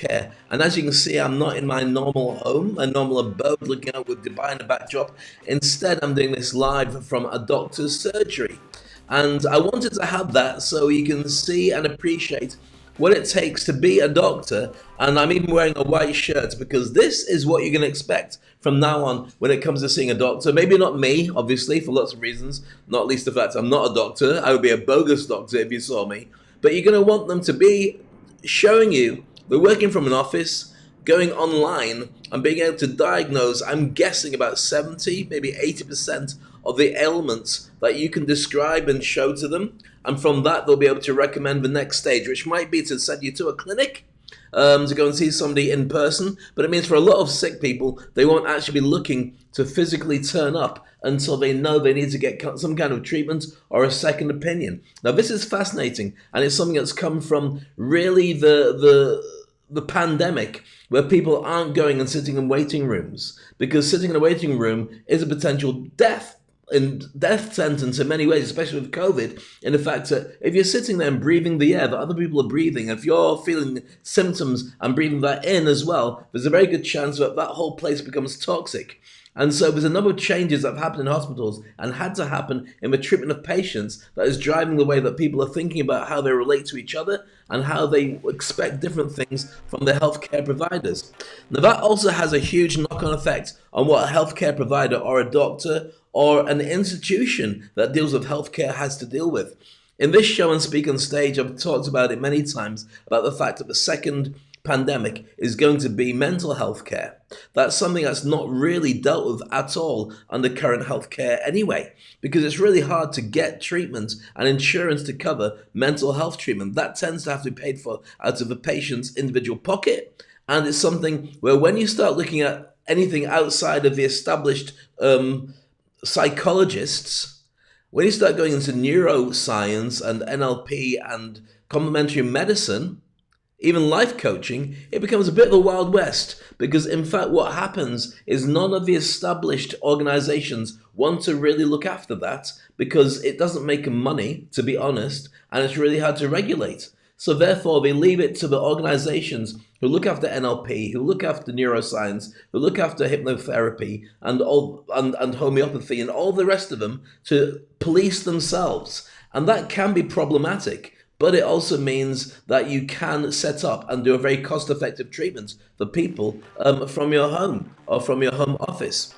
care. And as you can see, I'm not in my normal home, my normal abode, looking out with Dubai in a backdrop. Instead, I'm doing this live from a doctor's surgery. And I wanted to have that so you can see and appreciate what it takes to be a doctor. And I'm even wearing a white shirt because this is what you're going to expect from now on when it comes to seeing a doctor. Maybe not me, obviously, for lots of reasons, not least the fact I'm not a doctor. I would be a bogus doctor if you saw me. But you're going to want them to be showing you we're working from an office, going online, and being able to diagnose, I'm guessing about 70, maybe 80% of the ailments that you can describe and show to them. And from that, they'll be able to recommend the next stage, which might be to send you to a clinic to go and see somebody in person. But it means for a lot of sick people, they won't actually be looking to physically turn up until they know they need to get some kind of treatment or a second opinion. Now, this is fascinating, and it's something that's come from really the pandemic, where people aren't going and sitting in waiting rooms, because sitting in a waiting room is a potential death sentence in many ways, especially with COVID, in the fact that if you're sitting there and breathing the air that other people are breathing, if you're feeling symptoms and breathing that in as well, there's a very good chance that that whole place becomes toxic. And so there's a number of changes that have happened in hospitals and had to happen in the treatment of patients that is driving the way that people are thinking about how they relate to each other and how they expect different things from their healthcare providers. Now, that also has a huge knock-on effect on what a healthcare provider or a doctor or an institution that deals with healthcare has to deal with. In this show and Speak on Stage, I've talked about it many times, about the fact that the second pandemic is going to be mental health care. That's something that's not really dealt with at all under current healthcare anyway, because it's really hard to get treatment and insurance to cover mental health treatment. That tends to have to be paid for out of the patient's individual pocket, and it's something where when you start looking at anything outside of the established psychologists, when you start going into neuroscience and NLP and complementary medicine, even life coaching, it becomes a bit of the Wild West, because in fact what happens is none of the established organizations want to really look after that, because it doesn't make them money, to be honest, and it's really hard to regulate. So therefore they leave it to the organizations who look after NLP, who look after neuroscience, who look after hypnotherapy and homeopathy and all the rest of them to police themselves. And that can be problematic. But it also means that you can set up and do a very cost-effective treatment for people from your home or from your home office.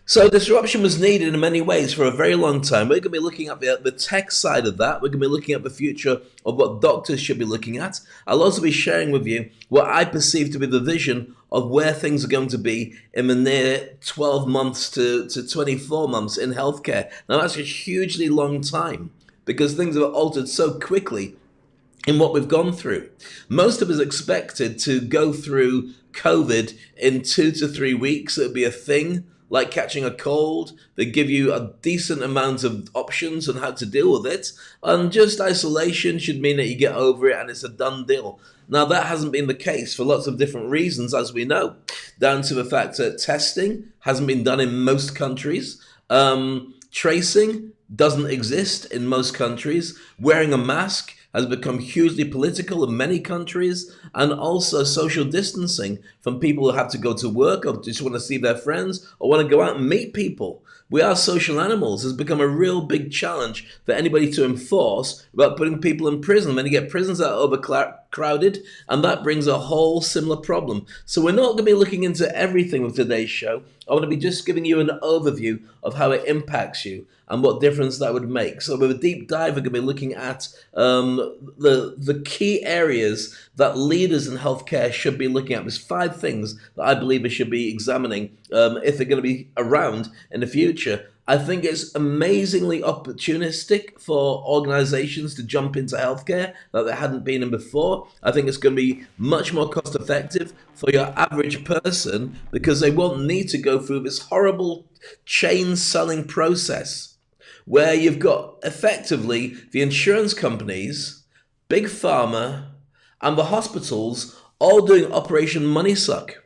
So disruption was needed in many ways for a very long time. We're going to be looking at the tech side of that. We're going to be looking at the future of what doctors should be looking at. I'll also be sharing with you what I perceive to be the vision of where things are going to be in the near 12 months to 24 months in healthcare. Now, that's a hugely long time, because things have altered so quickly in what we've gone through. Most of us expected to go through COVID in 2 to 3 weeks. It would be a thing like catching a cold. They give you a decent amount of options on how to deal with it, and just isolation should mean that you get over it and it's a done deal. Now, that hasn't been the case for lots of different reasons, as we know, down to the fact that testing hasn't been done in most countries. Tracing doesn't exist in most countries. Wearing a mask has become hugely political in many countries, and also social distancing from people who have to go to work or just want to see their friends or want to go out and meet people. We are social animals has become a real big challenge for anybody to enforce about putting people in prison. When you get prisons that are overcrowded, and that brings a whole similar problem. So we're not going to be looking into everything with today's show. I want to be just giving you an overview of how it impacts you and what difference that would make. So with a deep dive, we're going to be looking at the key areas that leaders in healthcare should be looking at. There's 5 things that I believe they should be examining if they're going to be around in the future. I think it's amazingly opportunistic for organizations to jump into healthcare that they hadn't been in before. I think it's going to be much more cost effective for your average person, because they won't need to go through this horrible chain selling process where you've got effectively the insurance companies, big pharma, and the hospitals all doing Operation Money Suck.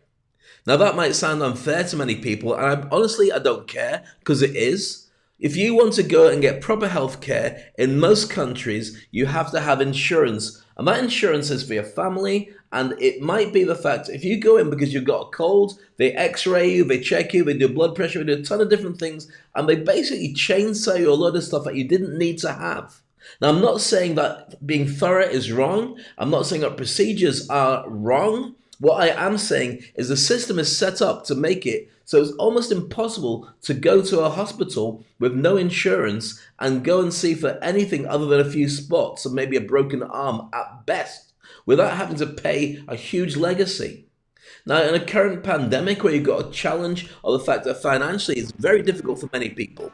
Now, that might sound unfair to many people, and honestly, I don't care, because it is. If you want to go and get proper health care in most countries, you have to have insurance. And that insurance is for your family And it might be the fact if you go in because you've got a cold, they x-ray you, they check you, they do blood pressure, they do a ton of different things, and they basically chainsaw you a lot of stuff that you didn't need to have. Now, I'm not saying that being thorough is wrong. I'm not saying that procedures are wrong. What I am saying is the system is set up to make it so it's almost impossible to go to a hospital with no insurance and go and see for anything other than a few spots and maybe a broken arm at best without having to pay a huge legacy. Now, in a current pandemic where you've got a challenge of the fact that financially it's very difficult for many people,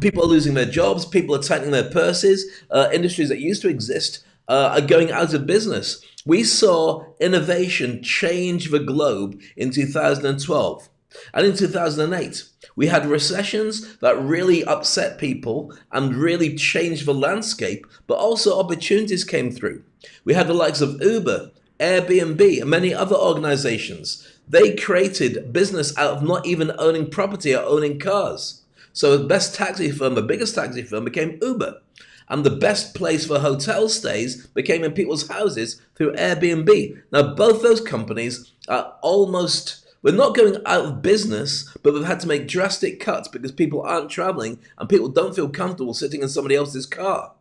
people are losing their jobs, people are tightening their purses, industries that used to exist are going out of business. We saw innovation change the globe in 2012. And in 2008, we had recessions that really upset people and really changed the landscape, but also opportunities came through. We had the likes of Uber, Airbnb, and many other organizations. They created business out of not even owning property or owning cars. So the best taxi firm, the biggest taxi firm became Uber. And the best place for hotel stays became in people's houses through Airbnb. Now, both those companies are we're not going out of business, but we've had to make drastic cuts because people aren't traveling and people don't feel comfortable sitting in somebody else's car.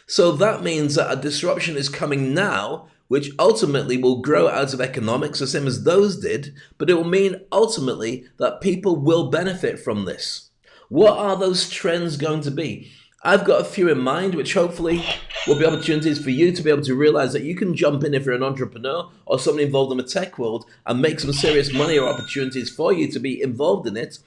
So that means that a disruption is coming now, which ultimately will grow out of economics, the same as those did, but it will mean ultimately that people will benefit from this. What are those trends going to be? I've got a few in mind, which hopefully will be opportunities for you to be able to realize that you can jump in if you're an entrepreneur or somebody involved in the tech world and make some serious money or opportunities for you to be involved in it,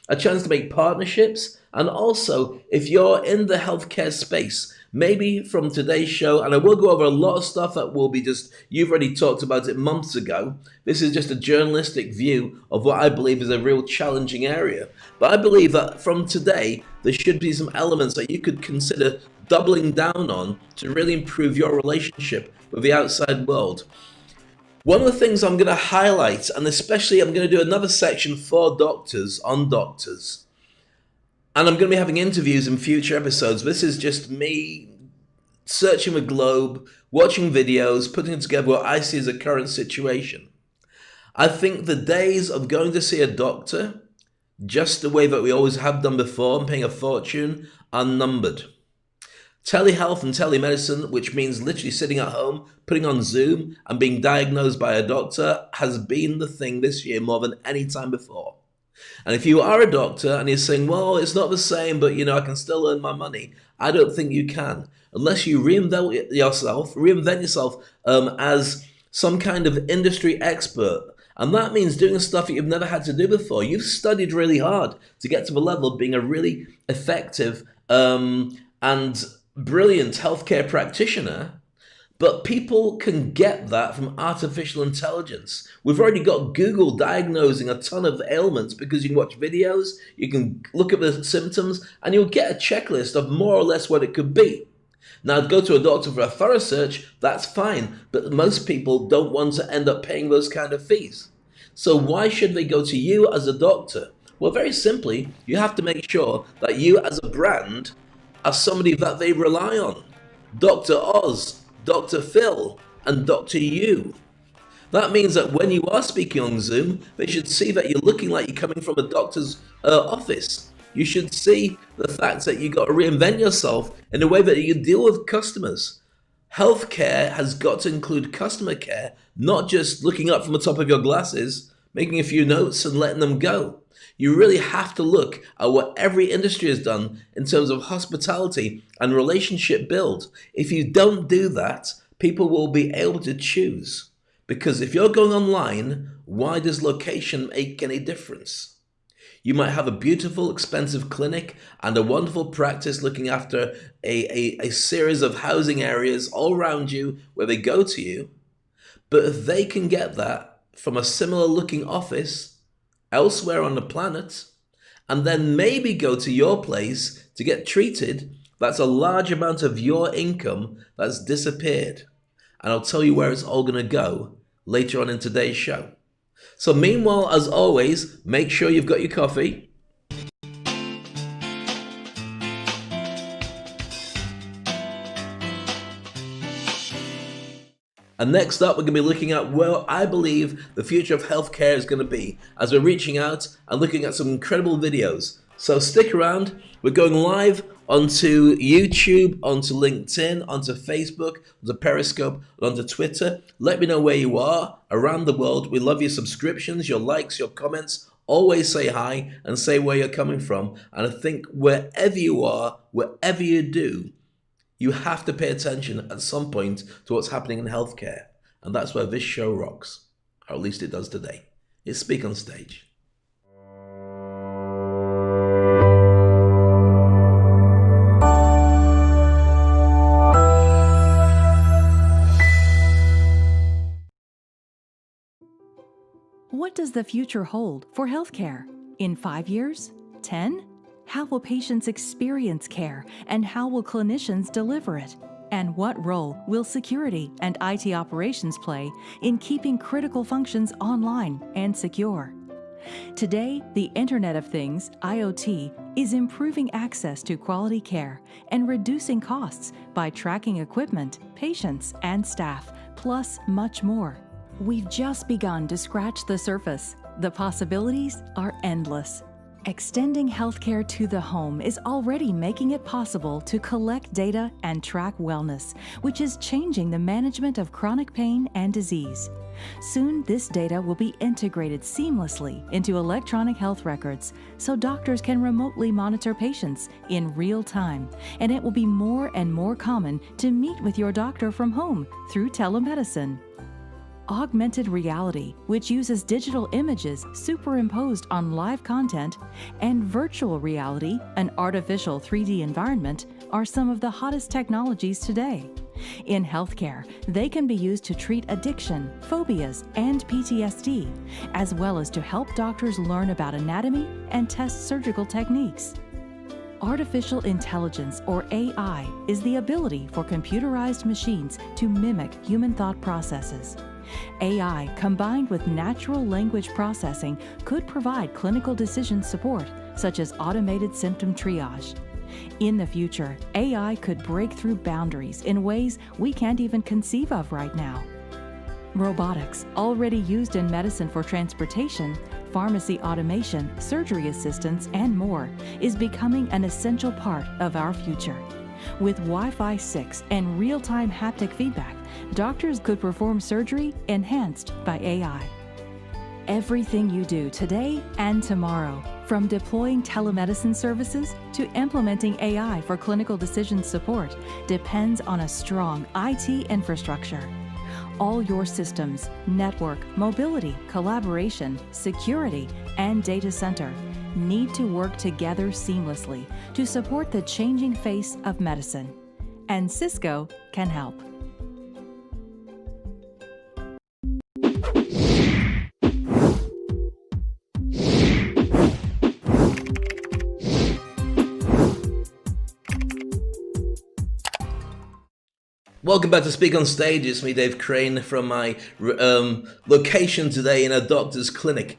a chance to make partnerships, and also if you're in the healthcare space, maybe from today's show, and I will go over a lot of stuff that will be you've already talked about it months ago. This is just a journalistic view of what I believe is a real challenging area. But I believe that from today, there should be some elements that you could consider doubling down on to really improve your relationship with the outside world. One of the things I'm going to highlight, and especially I'm going to do another section for doctors on doctors, and I'm going to be having interviews in future episodes. This is just me searching the globe, watching videos, putting together what I see as a current situation. I think the days of going to see a doctor, just the way that we always have done before and paying a fortune, are numbered. Telehealth and telemedicine, which means literally sitting at home, putting on Zoom and being diagnosed by a doctor, has been the thing this year more than any time before. And if you are a doctor and you're saying, well, it's not the same, but I can still earn my money, I don't think you can. Unless you reinvent yourself as some kind of industry expert. And that means doing stuff that you've never had to do before. You've studied really hard to get to the level of being a really effective and brilliant healthcare practitioner. But people can get that from artificial intelligence. We've already got Google diagnosing a ton of ailments because you can watch videos, you can look at the symptoms, and you'll get a checklist of more or less what it could be. Now, go to a doctor for a thorough search, that's fine, but most people don't want to end up paying those kind of fees. So why should they go to you as a doctor? Well, very simply, you have to make sure that you as a brand are somebody that they rely on. Dr. Oz, Dr. Phil, and Dr. You. That means that when you are speaking on Zoom, they should see that you're looking like you're coming from a doctor's office. You should see the fact that you got to reinvent yourself in a way that you deal with customers. Healthcare has got to include customer care, not just looking up from the top of your glasses, making a few notes and letting them go. You really have to look at what every industry has done in terms of hospitality and relationship build. If you don't do that, people will be able to choose. Because if you're going online, why does location make any difference? You might have a beautiful, expensive clinic and a wonderful practice looking after a series of housing areas all around you where they go to you. But if they can get that from a similar looking office elsewhere on the planet, and then maybe go to your place to get treated, that's a large amount of your income that's disappeared. And I'll tell you where it's all going to go later on in today's show. So meanwhile, as always, make sure you've got your coffee. And next up, we're going to be looking at where I believe the future of healthcare is going to be as we're reaching out and looking at some incredible videos. So stick around. We're going live onto YouTube, onto LinkedIn, onto Facebook, onto Periscope, and onto Twitter. Let me know where you are around the world. We love your subscriptions, your likes, your comments. Always say hi and say where you're coming from. And I think wherever you are, whatever you do, you have to pay attention at some point to what's happening in healthcare. And that's where this show rocks, or at least it does today. It's Speak on Stage. What does the future hold for healthcare? In 5 years? 10? How will patients experience care, and how will clinicians deliver it? And what role will security and IT operations play in keeping critical functions online and secure? Today, the Internet of Things, IoT, is improving access to quality care and reducing costs by tracking equipment, patients, and staff, plus much more. We've just begun to scratch the surface. The possibilities are endless. Extending healthcare to the home is already making it possible to collect data and track wellness, which is changing the management of chronic pain and disease. Soon, this data will be integrated seamlessly into electronic health records, so doctors can remotely monitor patients in real time, and it will be more and more common to meet with your doctor from home through telemedicine. Augmented reality, which uses digital images superimposed on live content, and virtual reality, an artificial 3D environment, are some of the hottest technologies today. In healthcare, they can be used to treat addiction, phobias, and PTSD, as well as to help doctors learn about anatomy and test surgical techniques. Artificial intelligence, or AI, is the ability for computerized machines to mimic human thought processes. AI, combined with natural language processing, could provide clinical decision support, such as automated symptom triage. In the future, AI could break through boundaries in ways we can't even conceive of right now. Robotics, already used in medicine for transportation, pharmacy automation, surgery assistance, and more, is becoming an essential part of our future. With Wi-Fi 6 and real-time haptic feedback, doctors could perform surgery enhanced by AI. Everything you do today and tomorrow, from deploying telemedicine services to implementing AI for clinical decision support, depends on a strong IT infrastructure. All your systems, network, mobility, collaboration, security, and data center need to work together seamlessly to support the changing face of medicine. And Cisco can help. Welcome back to Speak on Stage. It's me, Dave Crane, from my location today in a doctor's clinic.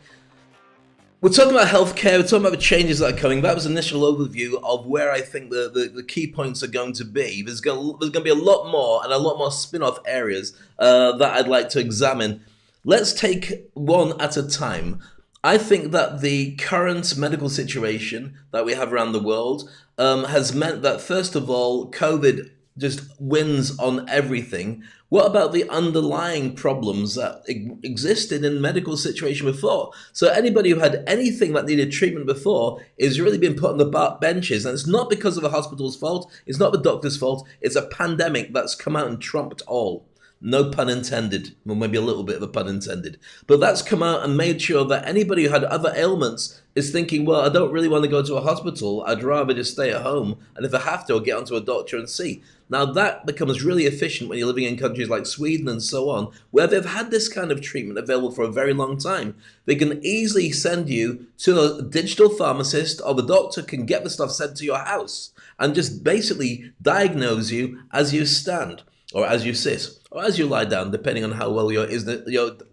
We're talking about healthcare, we're talking about the changes that are coming. That was an initial overview of where I think the key points are going to be. There's going to be a lot more and a lot more spin-off areas that I'd like to examine. Let's take one at a time. I think that the current medical situation that we have around the world has meant that, first of all, COVID just wins on everything. What about the underlying problems that existed in medical situation before? So anybody who had anything that needed treatment before is really being put on the benches. And it's not because of the hospital's fault. It's not the doctor's fault. It's a pandemic that's come out and trumped all. No pun intended. Well, maybe a little bit of a pun intended. But that's come out and made sure that anybody who had other ailments is thinking, well, I don't really want to go to a hospital. I'd rather just stay at home. And if I have to, I'll get onto a doctor and see. Now, that becomes really efficient when you're living in countries like Sweden and so on, where they've had this kind of treatment available for a very long time. They can easily send you to a digital pharmacist, or the doctor can get the stuff sent to your house and just basically diagnose you as you stand, or as you sit, or as you lie down, depending on how well you're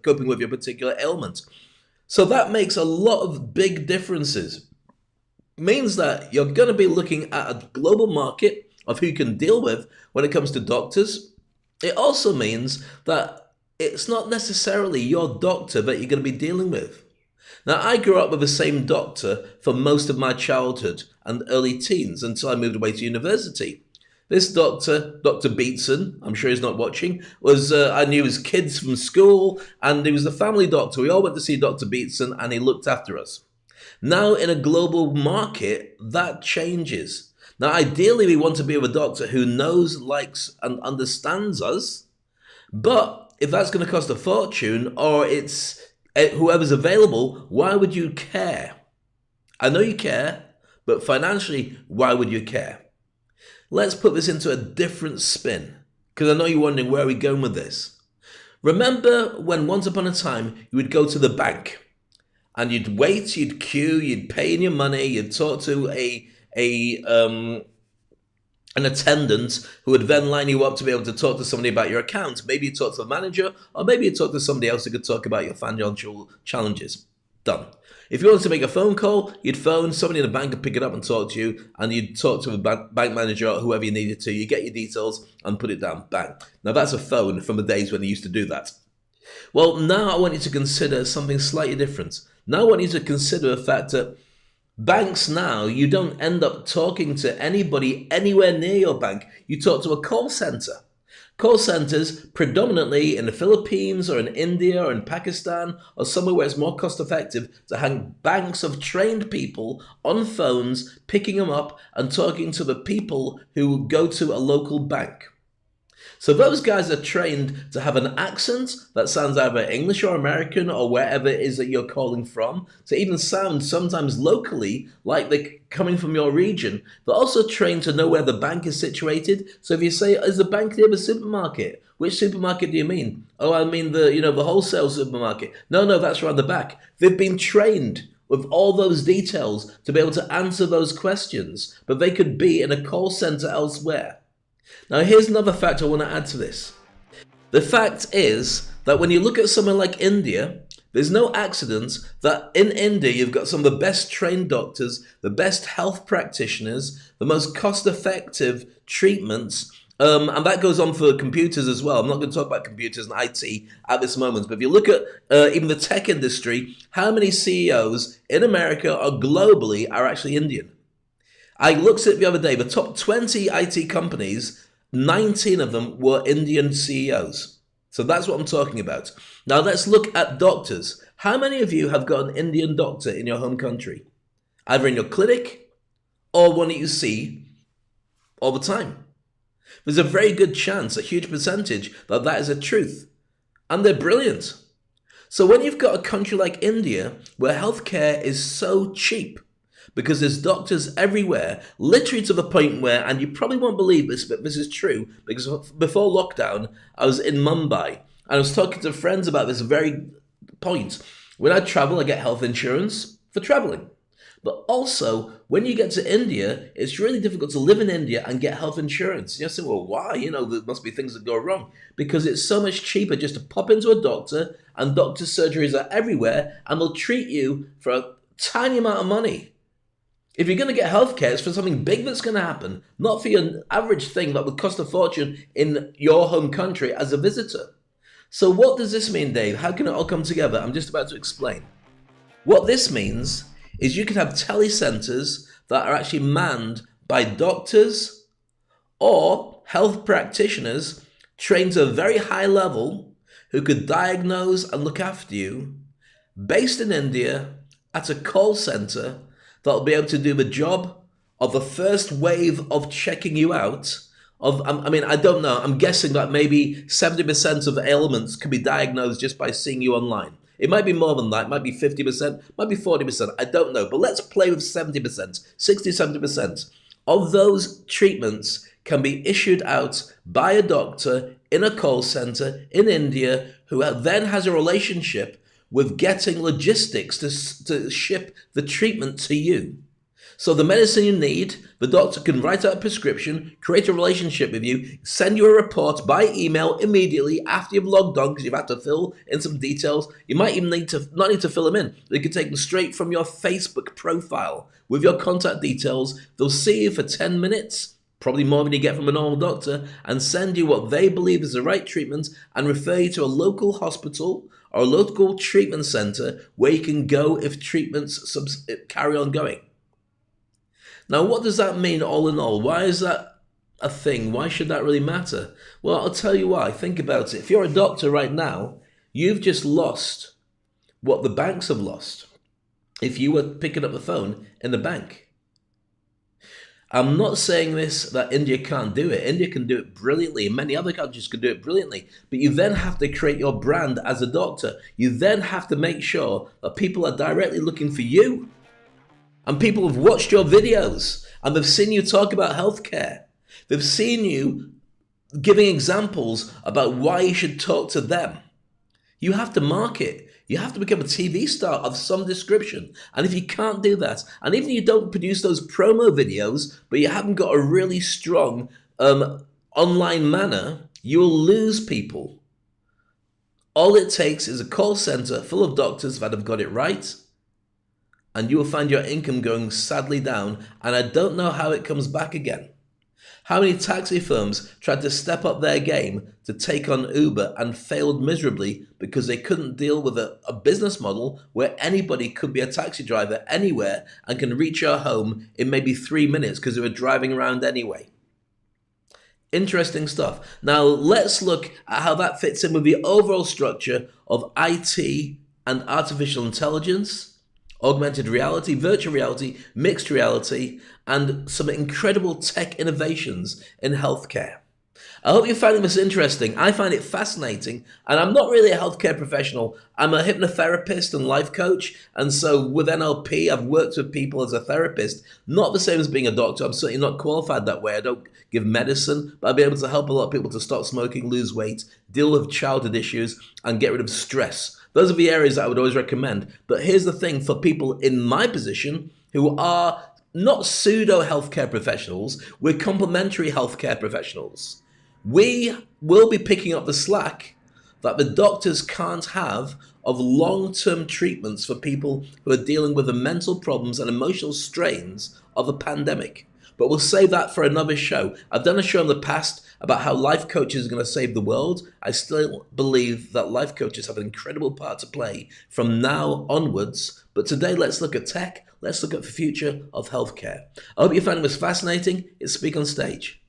coping with your particular ailment. So that makes a lot of big differences. Means that you're going to be looking at a global market of who you can deal with when it comes to doctors, It also means that it's not necessarily your doctor that you're going to be dealing with. Now, I grew up with the same doctor for most of my childhood and early teens until I moved away to university. This doctor, Dr. Beatson, I'm sure he's not watching, was I knew his kids from school, and he was the family doctor. We all went to see Dr. Beatson, and he looked after us. Now, in a global market, that changes. Now, ideally, we want to be with a doctor who knows, likes, and understands us. But if that's going to cost a fortune, or it's whoever's available, why would you care? I know you care, but financially, why would you care? Let's put this into a different spin, because I know you're wondering where are we going with this. Remember when once upon a time you would go to the bank and you'd wait, you'd queue, you'd pay in your money, you'd talk to an attendant who would then line you up to be able to talk to somebody about your account. Maybe you talk to the manager, or maybe you talk to somebody else who could talk about your financial challenges. Done. If you wanted to make a phone call, you'd phone, somebody in the bank would pick it up and talk to you, and you'd talk to a bank manager or whoever you needed to. You get your details and put it down. Bang. Now that's a phone from the days when you used to do that. Well, now I want you to consider something slightly different. Now I want you to consider the fact that banks now, you don't end up talking to anybody anywhere near your bank. You talk to a call center. Call centers predominantly in the Philippines or in India or in Pakistan or somewhere where it's more cost effective to hang banks of trained people on phones, picking them up and talking to the people who go to a local bank. So those guys are trained to have an accent that sounds either English or American or wherever it is that you're calling from, to even sound sometimes locally like they're coming from your region. They're also trained to know where the bank is situated. So if you say, is the bank near the supermarket? Which supermarket do you mean? Oh, I mean the wholesale supermarket. No, that's around the back. They've been trained with all those details to be able to answer those questions, but they could be in a call center elsewhere. Now, here's another fact I want to add to this. The fact is that when you look at somewhere like India, there's no accident that in India you've got some of the best trained doctors, the best health practitioners, the most cost-effective treatments, and that goes on for computers as well. I'm not going to talk about computers and IT at this moment, but if you look at even the tech industry, how many CEOs in America or globally are actually Indian? I looked at it the other day, the top 20 IT companies, 19 of them were Indian CEOs. So that's what I'm talking about. Now let's look at doctors. How many of you have got an Indian doctor in your home country? Either in your clinic or one that you see all the time. There's a very good chance, a huge percentage, that that is a truth. And they're brilliant. So when you've got a country like India where healthcare is so cheap, because there's doctors everywhere, literally to the point where, and you probably won't believe this, but this is true, because before lockdown, I was in Mumbai, and I was talking to friends about this very point. When I travel, I get health insurance for traveling. But also, when you get to India, it's really difficult to live in India and get health insurance. You say, well, why? There must be things that go wrong. Because it's so much cheaper just to pop into a doctor, and doctor surgeries are everywhere, and they'll treat you for a tiny amount of money. If you're going to get healthcare, it's for something big that's going to happen, not for your average thing that would cost a fortune in your home country as a visitor. So what does this mean, Dave? How can it all come together? I'm just about to explain. What this means is you could have telecenters that are actually manned by doctors or health practitioners trained to a very high level who could diagnose and look after you, based in India at a call center that'll be able to do the job of the first wave of checking you out. I don't know, I'm guessing that maybe 70% of ailments can be diagnosed just by seeing you online. It might be more than that, it might be 50%, might be 40%, I don't know. But let's play with 70%, 60, 70% of those treatments can be issued out by a doctor in a call center in India who then has a relationship with getting logistics to ship the treatment to you. So the medicine you need, the doctor can write out a prescription, create a relationship with you, send you a report by email immediately after you've logged on because you've had to fill in some details. You might even not need to fill them in. They can take them straight from your Facebook profile with your contact details. They'll see you for 10 minutes, probably more than you get from a normal doctor, and send you what they believe is the right treatment and refer you to a local hospital or a local treatment center where you can go if treatments carry on going. Now, what does that mean all in all? Why is that a thing? Why should that really matter? Well, I'll tell you why. Think about it. If you're a doctor right now, you've just lost what the banks have lost if you were picking up the phone in the bank. I'm not saying this that India can't do it. India can do it brilliantly, and many other countries can do it brilliantly. But you then have to create your brand as a doctor. You then have to make sure that people are directly looking for you. And people have watched your videos, and they've seen you talk about healthcare. They've seen you giving examples about why you should talk to them. You have to market. You have to become a TV star of some description. And if you can't do that, and even if you don't produce those promo videos, but you haven't got a really strong online manner, you will lose people. All it takes is a call center full of doctors that have got it right, and you will find your income going sadly down, and I don't know how it comes back again. How many taxi firms tried to step up their game to take on Uber and failed miserably because they couldn't deal with a business model where anybody could be a taxi driver anywhere and can reach your home in maybe 3 minutes because they were driving around anyway. Interesting stuff. Now let's look at how that fits in with the overall structure of IT and artificial intelligence, augmented reality, virtual reality, mixed reality, and some incredible tech innovations in healthcare. I hope you're finding this interesting. I find it fascinating, and I'm not really a healthcare professional. I'm a hypnotherapist and life coach, and so with NLP, I've worked with people as a therapist. Not the same as being a doctor. I'm certainly not qualified that way. I don't give medicine, but I'll be able to help a lot of people to stop smoking, lose weight, deal with childhood issues, and get rid of stress. Those are the areas that I would always recommend. But here's the thing for people in my position who are not pseudo healthcare professionals, we're complementary healthcare professionals. We will be picking up the slack that the doctors can't have of long-term treatments for people who are dealing with the mental problems and emotional strains of a pandemic. But we'll save that for another show. I've done a show in the past about how life coaches are going to save the world. I still believe that life coaches have an incredible part to play from now onwards. But today, let's look at tech. Let's look at the future of healthcare. I hope you found this fascinating. It's Speak on Stage.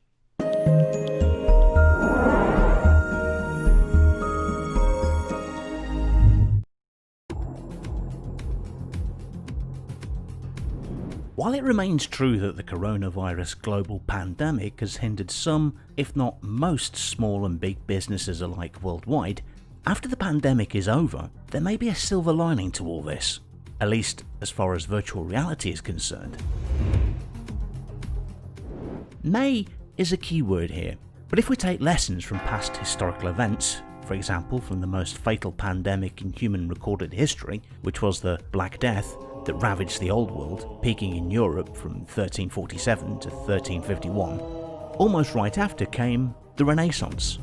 While it remains true that the coronavirus global pandemic has hindered some, if not most, small and big businesses alike worldwide, after the pandemic is over, there may be a silver lining to all this, at least as far as virtual reality is concerned. May is a key word here, but if we take lessons from past historical events, for example from the most fatal pandemic in human recorded history, which was the Black Death, that ravaged the Old World, peaking in Europe from 1347 to 1351. Almost right after came the Renaissance,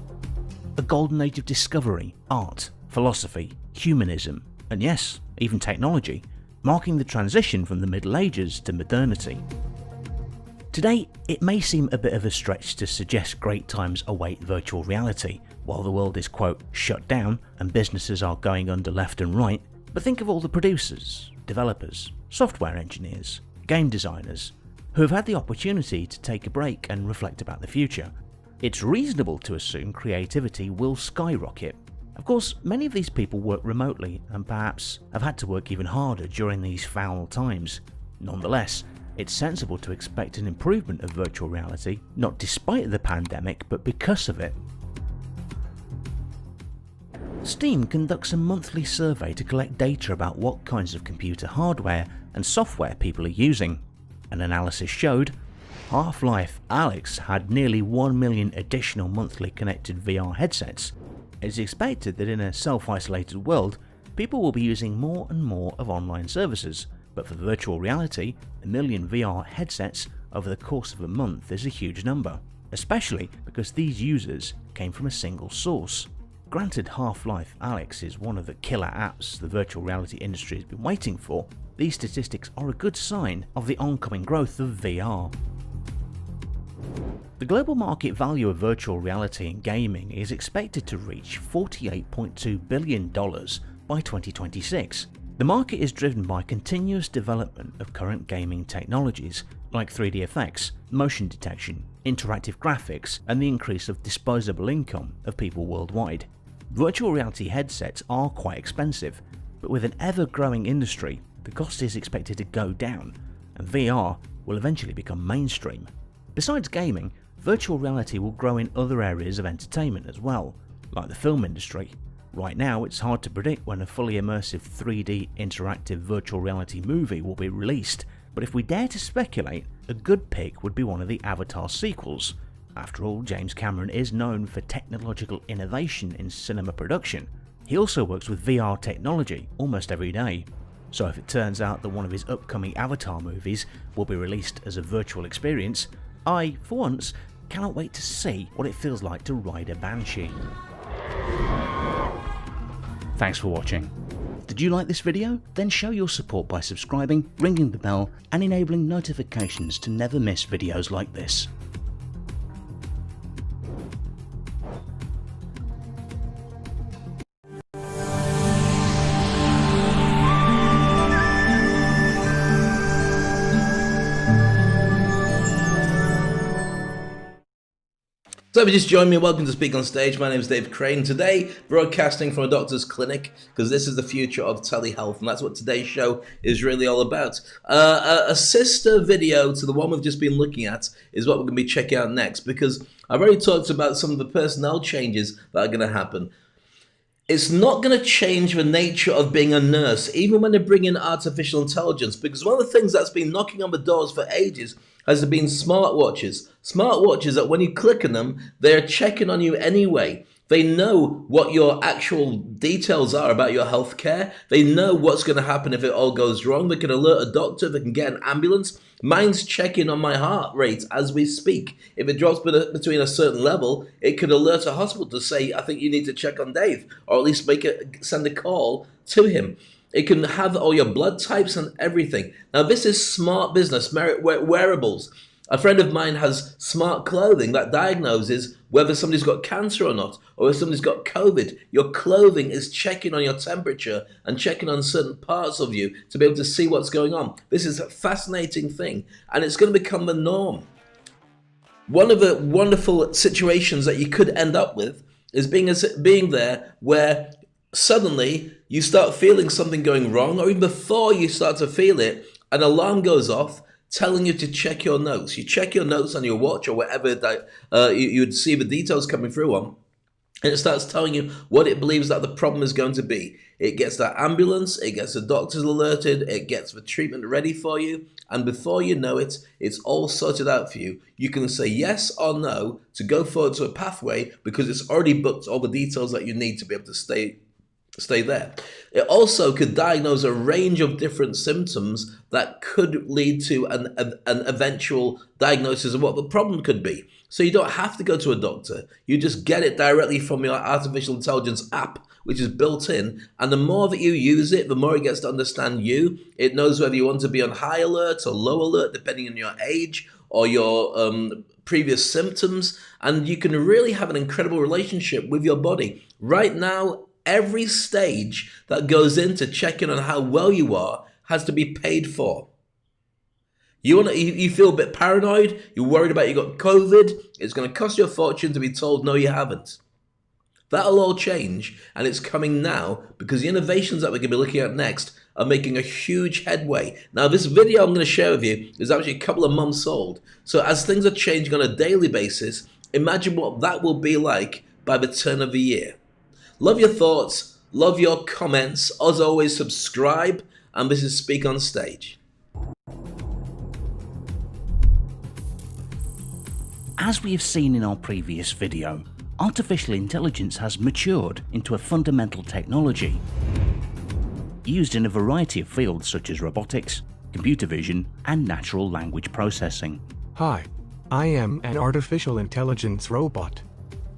a golden age of discovery, art, philosophy, humanism, and yes, even technology, marking the transition from the Middle Ages to modernity. Today, it may seem a bit of a stretch to suggest great times await virtual reality, while the world is, quote, shut down and businesses are going under left and right, but think of all the producers, developers, software engineers, game designers, who have had the opportunity to take a break and reflect about the future. It's reasonable to assume creativity will skyrocket. Of course, many of these people work remotely and perhaps have had to work even harder during these foul times. Nonetheless, it's sensible to expect an improvement of virtual reality, not despite the pandemic, but because of it. Steam conducts a monthly survey to collect data about what kinds of computer hardware and software people are using. An analysis showed Half-Life Alyx had nearly 1 million additional monthly connected VR headsets. It's expected that in a self-isolated world, people will be using more and more of online services, but for virtual reality, 1 million VR headsets over the course of a month is a huge number, especially because these users came from a single source. Granted, Half-Life Alyx is one of the killer apps the virtual reality industry has been waiting for, these statistics are a good sign of the oncoming growth of VR. The global market value of virtual reality and gaming is expected to reach $48.2 billion by 2026. The market is driven by continuous development of current gaming technologies like 3D effects, motion detection, interactive graphics, and the increase of disposable income of people worldwide. Virtual reality headsets are quite expensive, but with an ever-growing industry, the cost is expected to go down, and VR will eventually become mainstream. Besides gaming, virtual reality will grow in other areas of entertainment as well, like the film industry. Right now, it's hard to predict when a fully immersive 3D interactive virtual reality movie will be released, but if we dare to speculate, a good pick would be one of the Avatar sequels. After all, James Cameron is known for technological innovation in cinema production. He also works with VR technology almost every day. So if it turns out that one of his upcoming Avatar movies will be released as a virtual experience, I, for once, cannot wait to see what it feels like to ride a Banshee. Thanks for watching. Did you like this video? Then show your support by subscribing, ringing the bell, and enabling notifications to never miss videos like this. So if you just joined me, welcome to Speak on Stage. My name is Dave Crane. Today, broadcasting from a doctor's clinic, because this is the future of telehealth, and that's what today's show is really all about. A sister video to the one we've just been looking at is what we're going to be checking out next, because I've already talked about some of the personnel changes that are going to happen. It's not going to change the nature of being a nurse, even when they bring in artificial intelligence, because one of the things that's been knocking on the doors for ages has been smartwatches. Smartwatches that when you click on them, they're checking on you anyway. They know what your actual details are about your health care. They know what's going to happen if it all goes wrong. They can alert a doctor. They can get an ambulance. Mine's checking on my heart rate as we speak. If it drops between a certain level, it could alert a hospital to say, I think you need to check on Dave, or at least send a call to him. It can have all your blood types and everything. Now, this is smart business, wearables. A friend of mine has smart clothing that diagnoses whether somebody's got cancer or not, or if somebody's got COVID. Your clothing is checking on your temperature and checking on certain parts of you to be able to see what's going on. This is a fascinating thing, and it's going to become the norm. One of the wonderful situations that you could end up with is being there where suddenly you start feeling something going wrong, or even before you start to feel it, an alarm goes off telling you to check your notes. You check your notes on your watch or whatever that you'd see the details coming through on, and it starts telling you what it believes that the problem is going to be. It gets that ambulance, it gets the doctors alerted, it gets the treatment ready for you, and before you know it, it's all sorted out for you. You can say yes or no to go forward to a pathway because it's already booked all the details that you need to be able to stay there. It also could diagnose a range of different symptoms that could lead to an eventual diagnosis of what the problem could be. So you don't have to go to a doctor. You just get it directly from your artificial intelligence app, which is built in. And the more that you use it, the more it gets to understand you. It knows whether you want to be on high alert or low alert, depending on your age or your previous symptoms. And you can really have an incredible relationship with your body. Right now, every stage that goes into checking on how well you are has to be paid for. You feel a bit paranoid, you're worried about you got COVID, it's going to cost you a fortune to be told no you haven't. That'll all change, and it's coming now because the innovations that we're going to be looking at next are making a huge headway. Now, this video I'm going to share with you is actually a couple of months old. So as things are changing on a daily basis, imagine what that will be like by the turn of the year. Love your thoughts, love your comments. As always, subscribe, and this is Speak on Stage. As we have seen in our previous video, artificial intelligence has matured into a fundamental technology used in a variety of fields such as robotics, computer vision, and natural language processing. Hi, I am an artificial intelligence robot.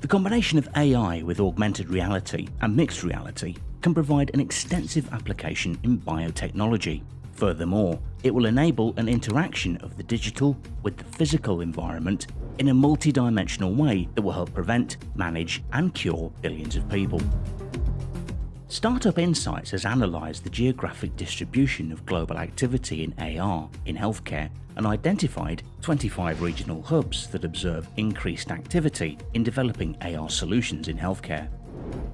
The combination of AI with augmented reality and mixed reality can provide an extensive application in biotechnology. Furthermore, it will enable an interaction of the digital with the physical environment in a multi-dimensional way that will help prevent, manage, and cure billions of people. Startup Insights has analysed the geographic distribution of global activity in AR in healthcare and identified 25 regional hubs that observe increased activity in developing AR solutions in healthcare.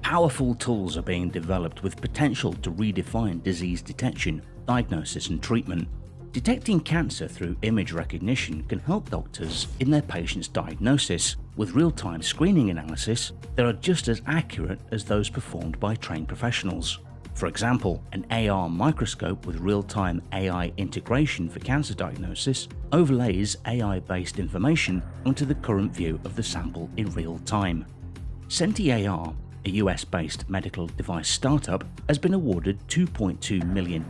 Powerful tools are being developed with potential to redefine disease detection, diagnosis and treatment. Detecting cancer through image recognition can help doctors in their patients' diagnosis. With real-time screening analysis, they are just as accurate as those performed by trained professionals. For example, an AR microscope with real-time AI integration for cancer diagnosis overlays AI-based information onto the current view of the sample in real time. SentiAR, a US-based medical device startup, has been awarded $2.2 million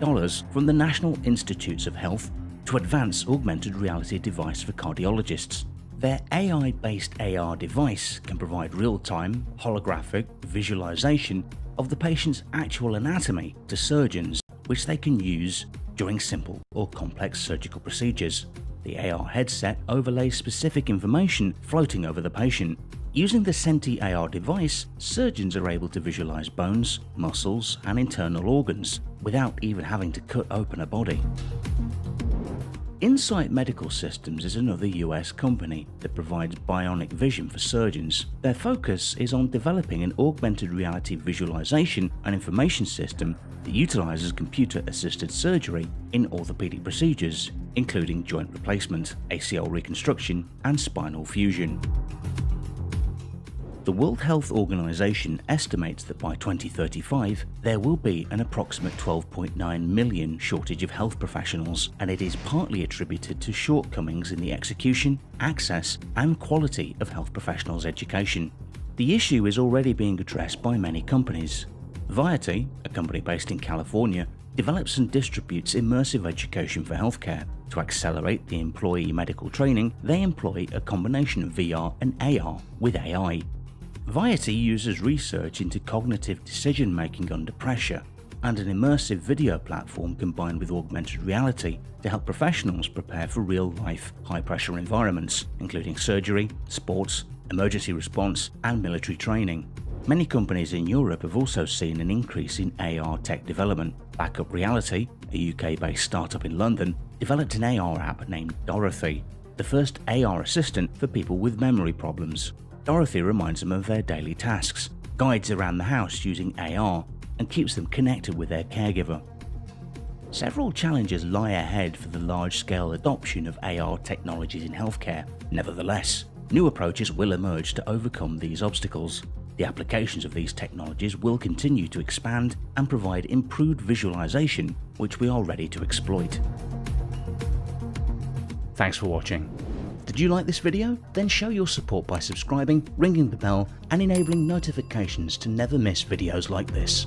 from the National Institutes of Health to advance augmented reality device for cardiologists. Their AI-based AR device can provide real-time, holographic visualization of the patient's actual anatomy to surgeons, which they can use during simple or complex surgical procedures. The AR headset overlays specific information floating over the patient. Using the SentiAR device, surgeons are able to visualize bones, muscles, and internal organs without even having to cut open a body. Insight Medical Systems is another US company that provides bionic vision for surgeons. Their focus is on developing an augmented reality visualization and information system that utilizes computer-assisted surgery in orthopedic procedures, including joint replacement, ACL reconstruction, and spinal fusion. The World Health Organization estimates that by 2035, there will be an approximate 12.9 million shortage of health professionals, and it is partly attributed to shortcomings in the execution, access, and quality of health professionals' education. The issue is already being addressed by many companies. Viety, a company based in California, develops and distributes immersive education for healthcare. To accelerate the employee medical training, they employ a combination of VR and AR with AI. Viety uses research into cognitive decision-making under pressure and an immersive video platform combined with augmented reality to help professionals prepare for real-life, high-pressure environments, including surgery, sports, emergency response, and military training. Many companies in Europe have also seen an increase in AR tech development. Backup Reality, a UK-based startup in London, developed an AR app named Dorothy, the first AR assistant for people with memory problems. Dorothy reminds them of their daily tasks, guides around the house using AR, and keeps them connected with their caregiver. Several challenges lie ahead for the large-scale adoption of AR technologies in healthcare. Nevertheless, new approaches will emerge to overcome these obstacles. The applications of these technologies will continue to expand and provide improved visualization, which we are ready to exploit. Thanks for watching. Did you like this video? Then show your support by subscribing, ringing the bell, and enabling notifications to never miss videos like this.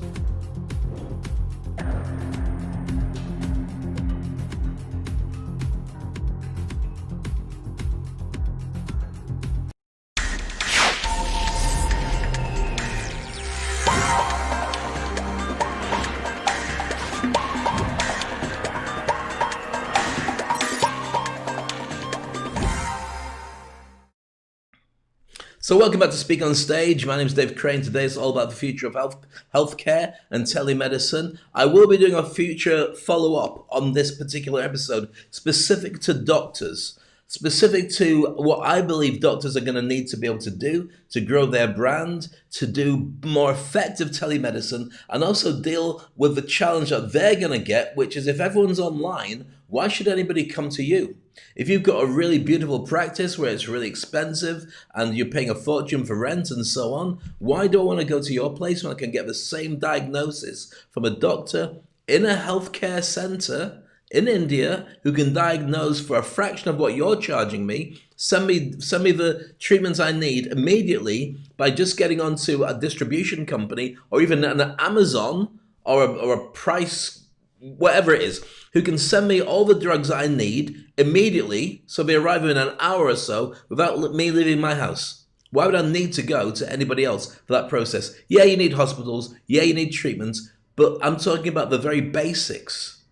So welcome back to Speak on Stage. My name is Dave Crane. Today is all about the future of healthcare and telemedicine. I will be doing a future follow-up on this particular episode specific to doctors, specific to what I believe doctors are going to need to be able to do to grow their brand, to do more effective telemedicine, and also deal with the challenge that they're going to get, which is if everyone's online, why should anybody come to you? If you've got a really beautiful practice where it's really expensive and you're paying a fortune for rent and so on, why do I want to go to your place when I can get the same diagnosis from a doctor in a healthcare center in India who can diagnose for a fraction of what you're charging me, send me the treatments I need immediately by just getting onto a distribution company or even an Amazon or a price, whatever it is, who can send me all the drugs I need immediately, so they arrive in an hour or so without me leaving my house. Why would I need to go to anybody else for that process? Yeah, you need hospitals, yeah, you need treatments, but I'm talking about the very basics.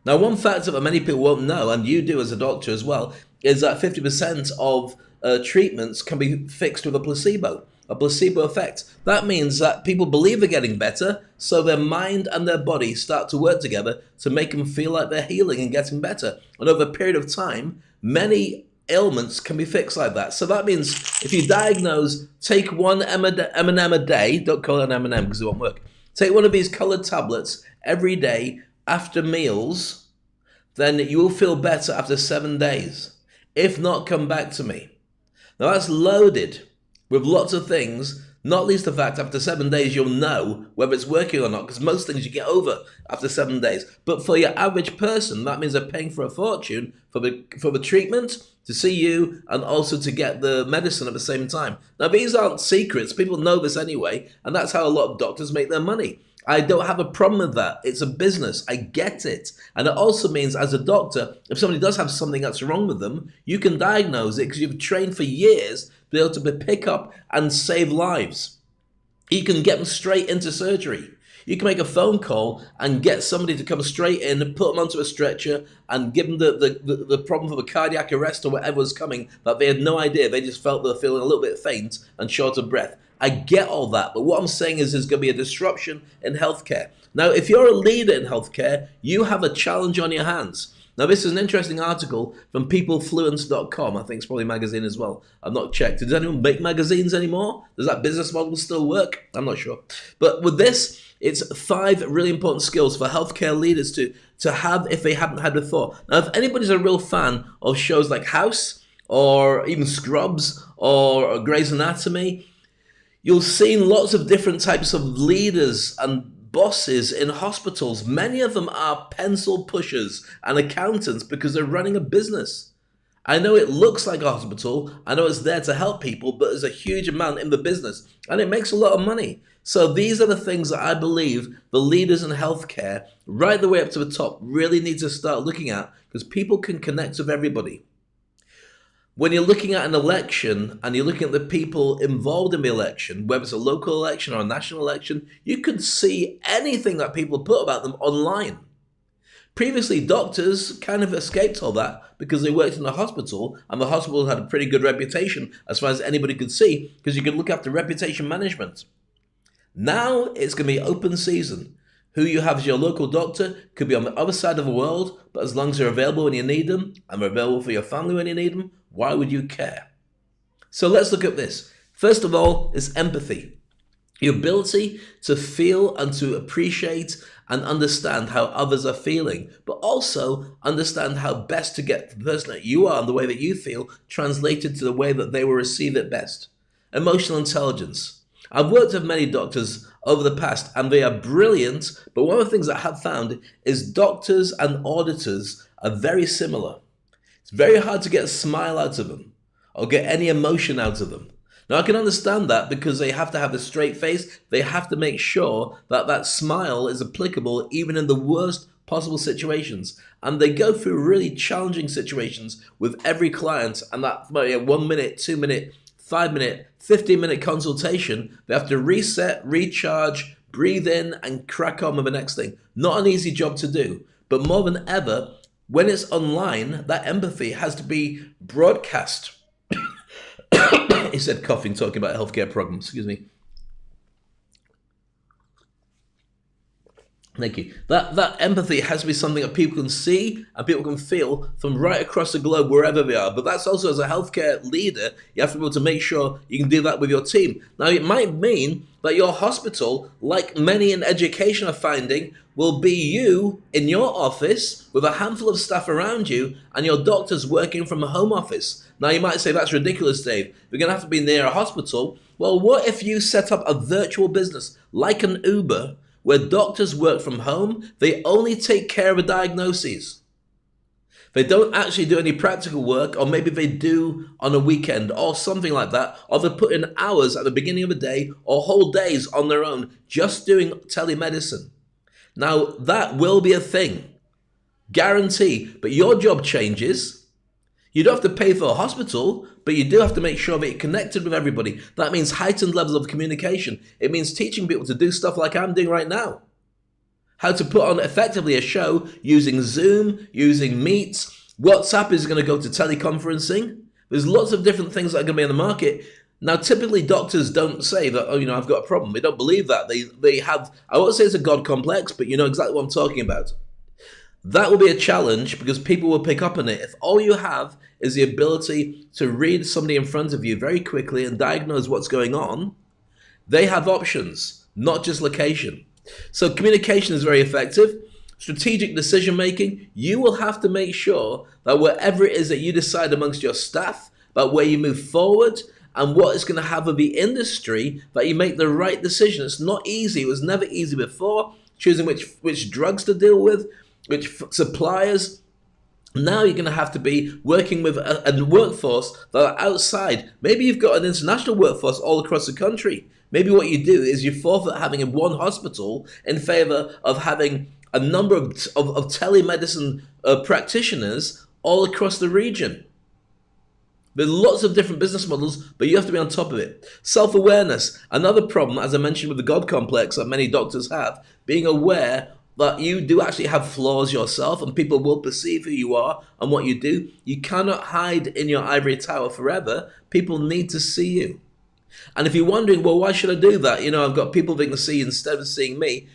Now, one factor that many people won't know, and you do as a doctor as well, is that 50% of treatments can be fixed with a placebo effect. That means that people believe they're getting better, so their mind and their body start to work together to make them feel like they're healing and getting better. And over a period of time, many ailments can be fixed like that. So that means if you diagnose, take one M&M a day, don't call it an M&M because it won't work. Take one of these colored tablets every day after meals, then you will feel better after 7 days. If not, come back to me. Now that's loaded with lots of things, not least the fact after 7 days you'll know whether it's working or not, because most things you get over after 7 days. But for your average person, that means they're paying for a fortune for the treatment, to see you, and also to get the medicine at the same time. Now these aren't secrets, people know this anyway, and that's how a lot of doctors make their money. I don't have a problem with that. It's a business. I get it. And it also means as a doctor, if somebody does have something that's wrong with them, you can diagnose it because you've trained for years to be able to pick up and save lives. You can get them straight into surgery. You can make a phone call and get somebody to come straight in, put them onto a stretcher, and give them the problem of a cardiac arrest or whatever was coming that they had no idea. They just felt they were feeling a little bit faint and short of breath. I get all that, but what I'm saying is there's going to be a disruption in healthcare. Now, if you're a leader in healthcare, you have a challenge on your hands. Now, this is an interesting article from peoplefluence.com. I think it's probably a magazine as well. I've not checked. Does anyone make magazines anymore? Does that business model still work? I'm not sure. But with this, it's 5 really important skills for healthcare leaders to have if they haven't had before. Now, if anybody's a real fan of shows like House or even Scrubs or Grey's Anatomy, you'll see lots of different types of leaders and bosses in hospitals. Many of them are pencil pushers and accountants because they're running a business. I know it looks like a hospital, I know it's there to help people, but there's a huge amount in the business and it makes a lot of money. So these are the things that I believe the leaders in healthcare, right the way up to the top, really need to start looking at, because people can connect with everybody. When you're looking at an election and you're looking at the people involved in the election, whether it's a local election or a national election, you could see anything that people put about them online. Previously, doctors kind of escaped all that because they worked in a hospital, and the hospital had a pretty good reputation as far as anybody could see, because you could look after reputation management. Now it's going to be open season. Who you have as your local doctor could be on the other side of the world, but as long as they're available when you need them, and they're available for your family when you need them, why would you care? So let's look at this. First of all, is empathy. Your ability to feel and to appreciate and understand how others are feeling, but also understand how best to get the person that you are and the way that you feel translated to the way that they will receive it best. Emotional intelligence. I've worked with many doctors over the past and they are brilliant, but one of the things I have found is doctors and auditors are very similar. It's very hard to get a smile out of them or get any emotion out of them. Now, I can understand that because they have to have a straight face. They have to make sure that that smile is applicable even in the worst possible situations. And they go through really challenging situations with every client, and that might be a 1 minute, 2 minute, 5 minute, 15-minute consultation. They have to reset, recharge, breathe in, and crack on with the next thing. Not an easy job to do, but more than ever, when it's online, that empathy has to be broadcast. He said, coughing, talking about healthcare problems. Excuse me. Thank you. That empathy has to be something that people can see and people can feel from right across the globe, wherever they are. But that's also, as a healthcare leader, you have to be able to make sure you can do that with your team. Now, it might mean that your hospital, like many in education are finding, will be you in your office with a handful of staff around you and your doctors working from a home office. Now, you might say, that's ridiculous, Dave. We're going to have to be near a hospital. Well, what if you set up a virtual business like an Uber, where doctors work from home? They only take care of the diagnoses. They don't actually do any practical work, or maybe they do on a weekend or something like that, or they put in hours at the beginning of the day or whole days on their own just doing telemedicine. Now, that will be a thing, guarantee, but your job changes. You don't have to pay for a hospital, but you do have to make sure that you're connected with everybody. That means heightened levels of communication. It means teaching people to do stuff like I'm doing right now. How to put on effectively a show using Zoom, using Meets. WhatsApp is going to go to teleconferencing. There's lots of different things that are going to be in the market. Now, typically doctors don't say that, oh, I've got a problem. They don't believe that. They have, I won't say it's a God complex, but you know exactly what I'm talking about. That will be a challenge because people will pick up on it. If all you have is the ability to read somebody in front of you very quickly and diagnose what's going on, they have options, not just location. So communication is very effective. Strategic decision making, you will have to make sure that whatever it is that you decide amongst your staff about where you move forward and what it's going to have of the industry, that you make the right decision. It's not easy. It was never easy before, choosing which drugs to deal with, which suppliers. Now you're going to have to be working with a workforce that are outside. Maybe you've got an international workforce all across the country. Maybe what you do is you forfeit having one hospital in favor of having a number of telemedicine practitioners all across the region. There's lots of different business models, but you have to be on top of it. Self-awareness, another problem, as I mentioned with the God complex that many doctors have, being aware that you do actually have flaws yourself and people will perceive who you are and what you do. You cannot hide in your ivory tower forever. People need to see you. And if you're wondering, well, why should I do that? I've got people they can see instead of seeing me.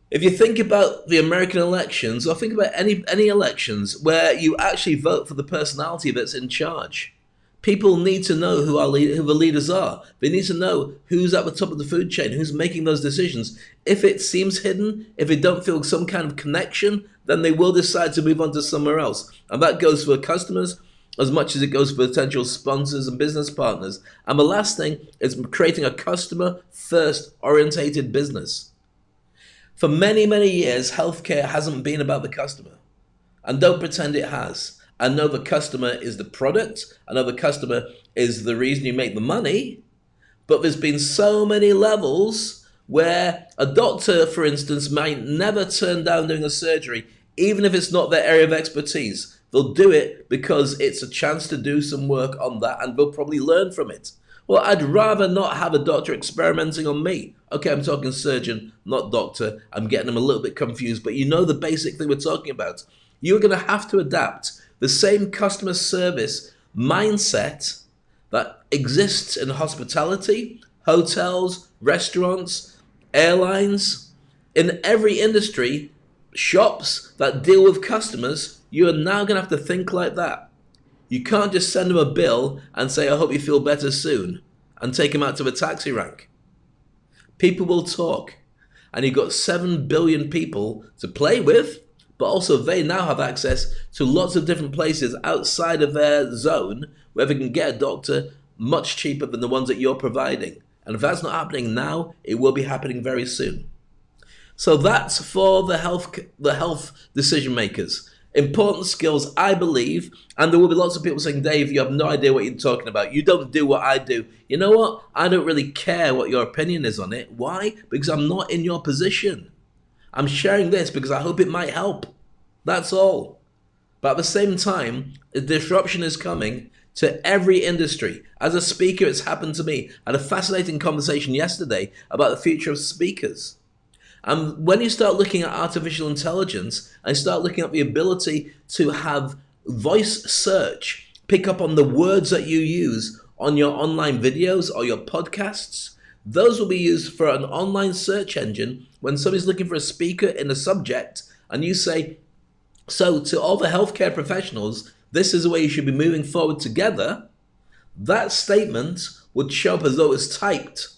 If you think about the American elections, or think about any elections where you actually vote for the personality that's in charge, people need to know who the leaders are. They need to know who's at the top of the food chain, who's making those decisions. If it seems hidden, if they don't feel some kind of connection, then they will decide to move on to somewhere else. And that goes for customers as much as it goes for potential sponsors and business partners. And the last thing is creating a customer-first orientated business. For many, many years, healthcare hasn't been about the customer. And don't pretend it has. I know the customer is the product. I know the customer is the reason you make the money. But there's been so many levels where a doctor, for instance, might never turn down doing a surgery, even if it's not their area of expertise. They'll do it because it's a chance to do some work on that and they'll probably learn from it. Well, I'd rather not have a doctor experimenting on me. Okay, I'm talking surgeon, not doctor. I'm getting them a little bit confused, but you know the basic thing we're talking about. You're going to have to adapt the same customer service mindset that exists in hospitality, hotels, restaurants, airlines, in every industry, shops that deal with customers. You are now going to have to think like that. You can't just send them a bill and say, I hope you feel better soon, and take them out to the taxi rank. People will talk. And you've got 7 billion people to play with, but also they now have access to lots of different places outside of their zone where they can get a doctor much cheaper than the ones that you're providing. And if that's not happening now, it will be happening very soon. So that's for the health decision makers. Important skills, I believe, and there will be lots of people saying, Dave, you have no idea what you're talking about. You don't do what I do. You know what? I don't really care what your opinion is on it. Why? Because I'm not in your position. I'm sharing this because I hope it might help. That's all. But at the same time, a disruption is coming to every industry. As a speaker, it's happened to me. I had a fascinating conversation yesterday about the future of speakers. And when you start looking at artificial intelligence and start looking at the ability to have voice search pick up on the words that you use on your online videos or your podcasts, those will be used for an online search engine when somebody's looking for a speaker in a subject and you say, so to all the healthcare professionals, this is the way you should be moving forward together. That statement would show up as though it's typed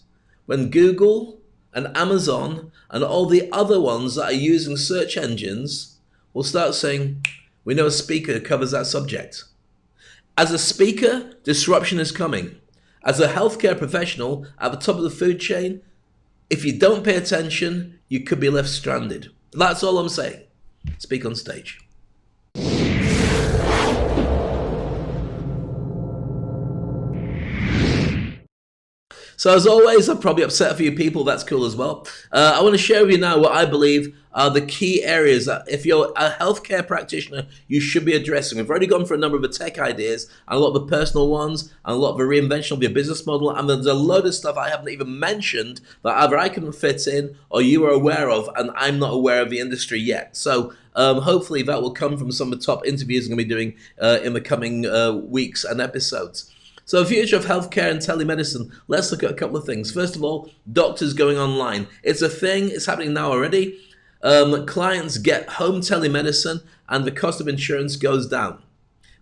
when Google and Amazon and all the other ones that are using search engines will start saying, we know a speaker who covers that subject. As a speaker, disruption is coming. As a healthcare professional at the top of the food chain, if you don't pay attention, you could be left stranded. That's all I'm saying. Speak on stage. So as always, I've probably upset a few people. That's cool as well. I want to share with you now what I believe are the key areas that if you're a healthcare practitioner, you should be addressing. We've already gone for a number of the tech ideas and a lot of the personal ones and a lot of the reinvention of your business model. And there's a load of stuff I haven't even mentioned that either I couldn't fit in or you are aware of and I'm not aware of the industry yet. So hopefully that will come from some of the top interviews I'm going to be doing in the coming weeks and episodes. So the future of healthcare and telemedicine, let's look at a couple of things. First of all, doctors going online. It's a thing, it's happening now already. Clients get home telemedicine and the cost of insurance goes down.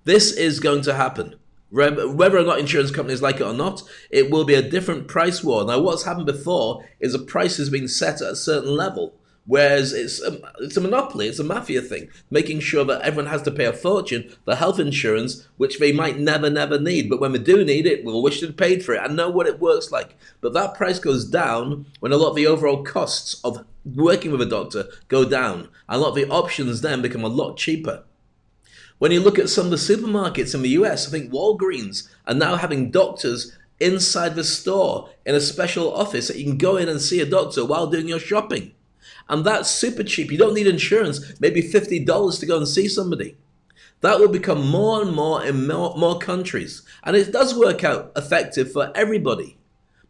This is going to happen. Whether or not insurance companies like it or not, it will be a different price war. Now what's happened before is a price has been set at a certain level. Whereas it's a monopoly, it's a mafia thing, making sure that everyone has to pay a fortune for health insurance, which they might never need. But when they do need it, we'll wish they'd paid for it. I know what it works like. But that price goes down when a lot of the overall costs of working with a doctor go down. A lot of the options then become a lot cheaper. When you look at some of the supermarkets in the US, I think Walgreens are now having doctors inside the store in a special office that you can go in and see a doctor while doing your shopping. And that's super cheap. You don't need insurance, maybe $50 to go and see somebody. That will become more and more in more countries. And it does work out effective for everybody,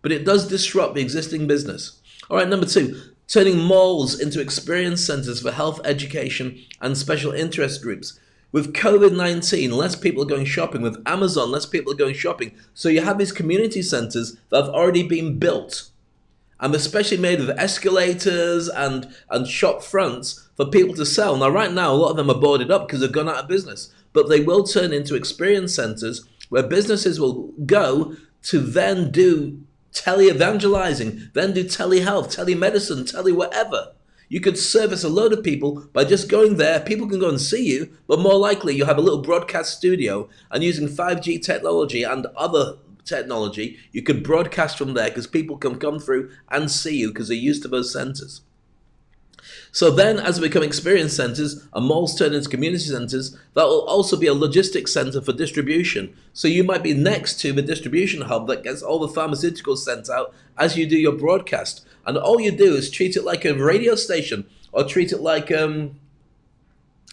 but it does disrupt the existing business. All right, number two, turning malls into experience centers for health education and special interest groups. With COVID-19, less people are going shopping. With Amazon, less people are going shopping. So you have these community centers that have already been built. And especially made with escalators and shop fronts for people to sell. Now, right now, a lot of them are boarded up because they've gone out of business. But they will turn into experience centers where businesses will go to then do tele-evangelizing, then do telehealth, telemedicine, tele-whatever. You could service a load of people by just going there. People can go and see you, but more likely you'll have a little broadcast studio and using 5G technology and other technology, you could broadcast from there because people can come through and see you because they're used to those centers. So then as they become experience centers and malls turn into community centers, that will also be a logistics center for distribution. So you might be next to the distribution hub that gets all the pharmaceuticals sent out as you do your broadcast. And all you do is treat it like a radio station or treat it like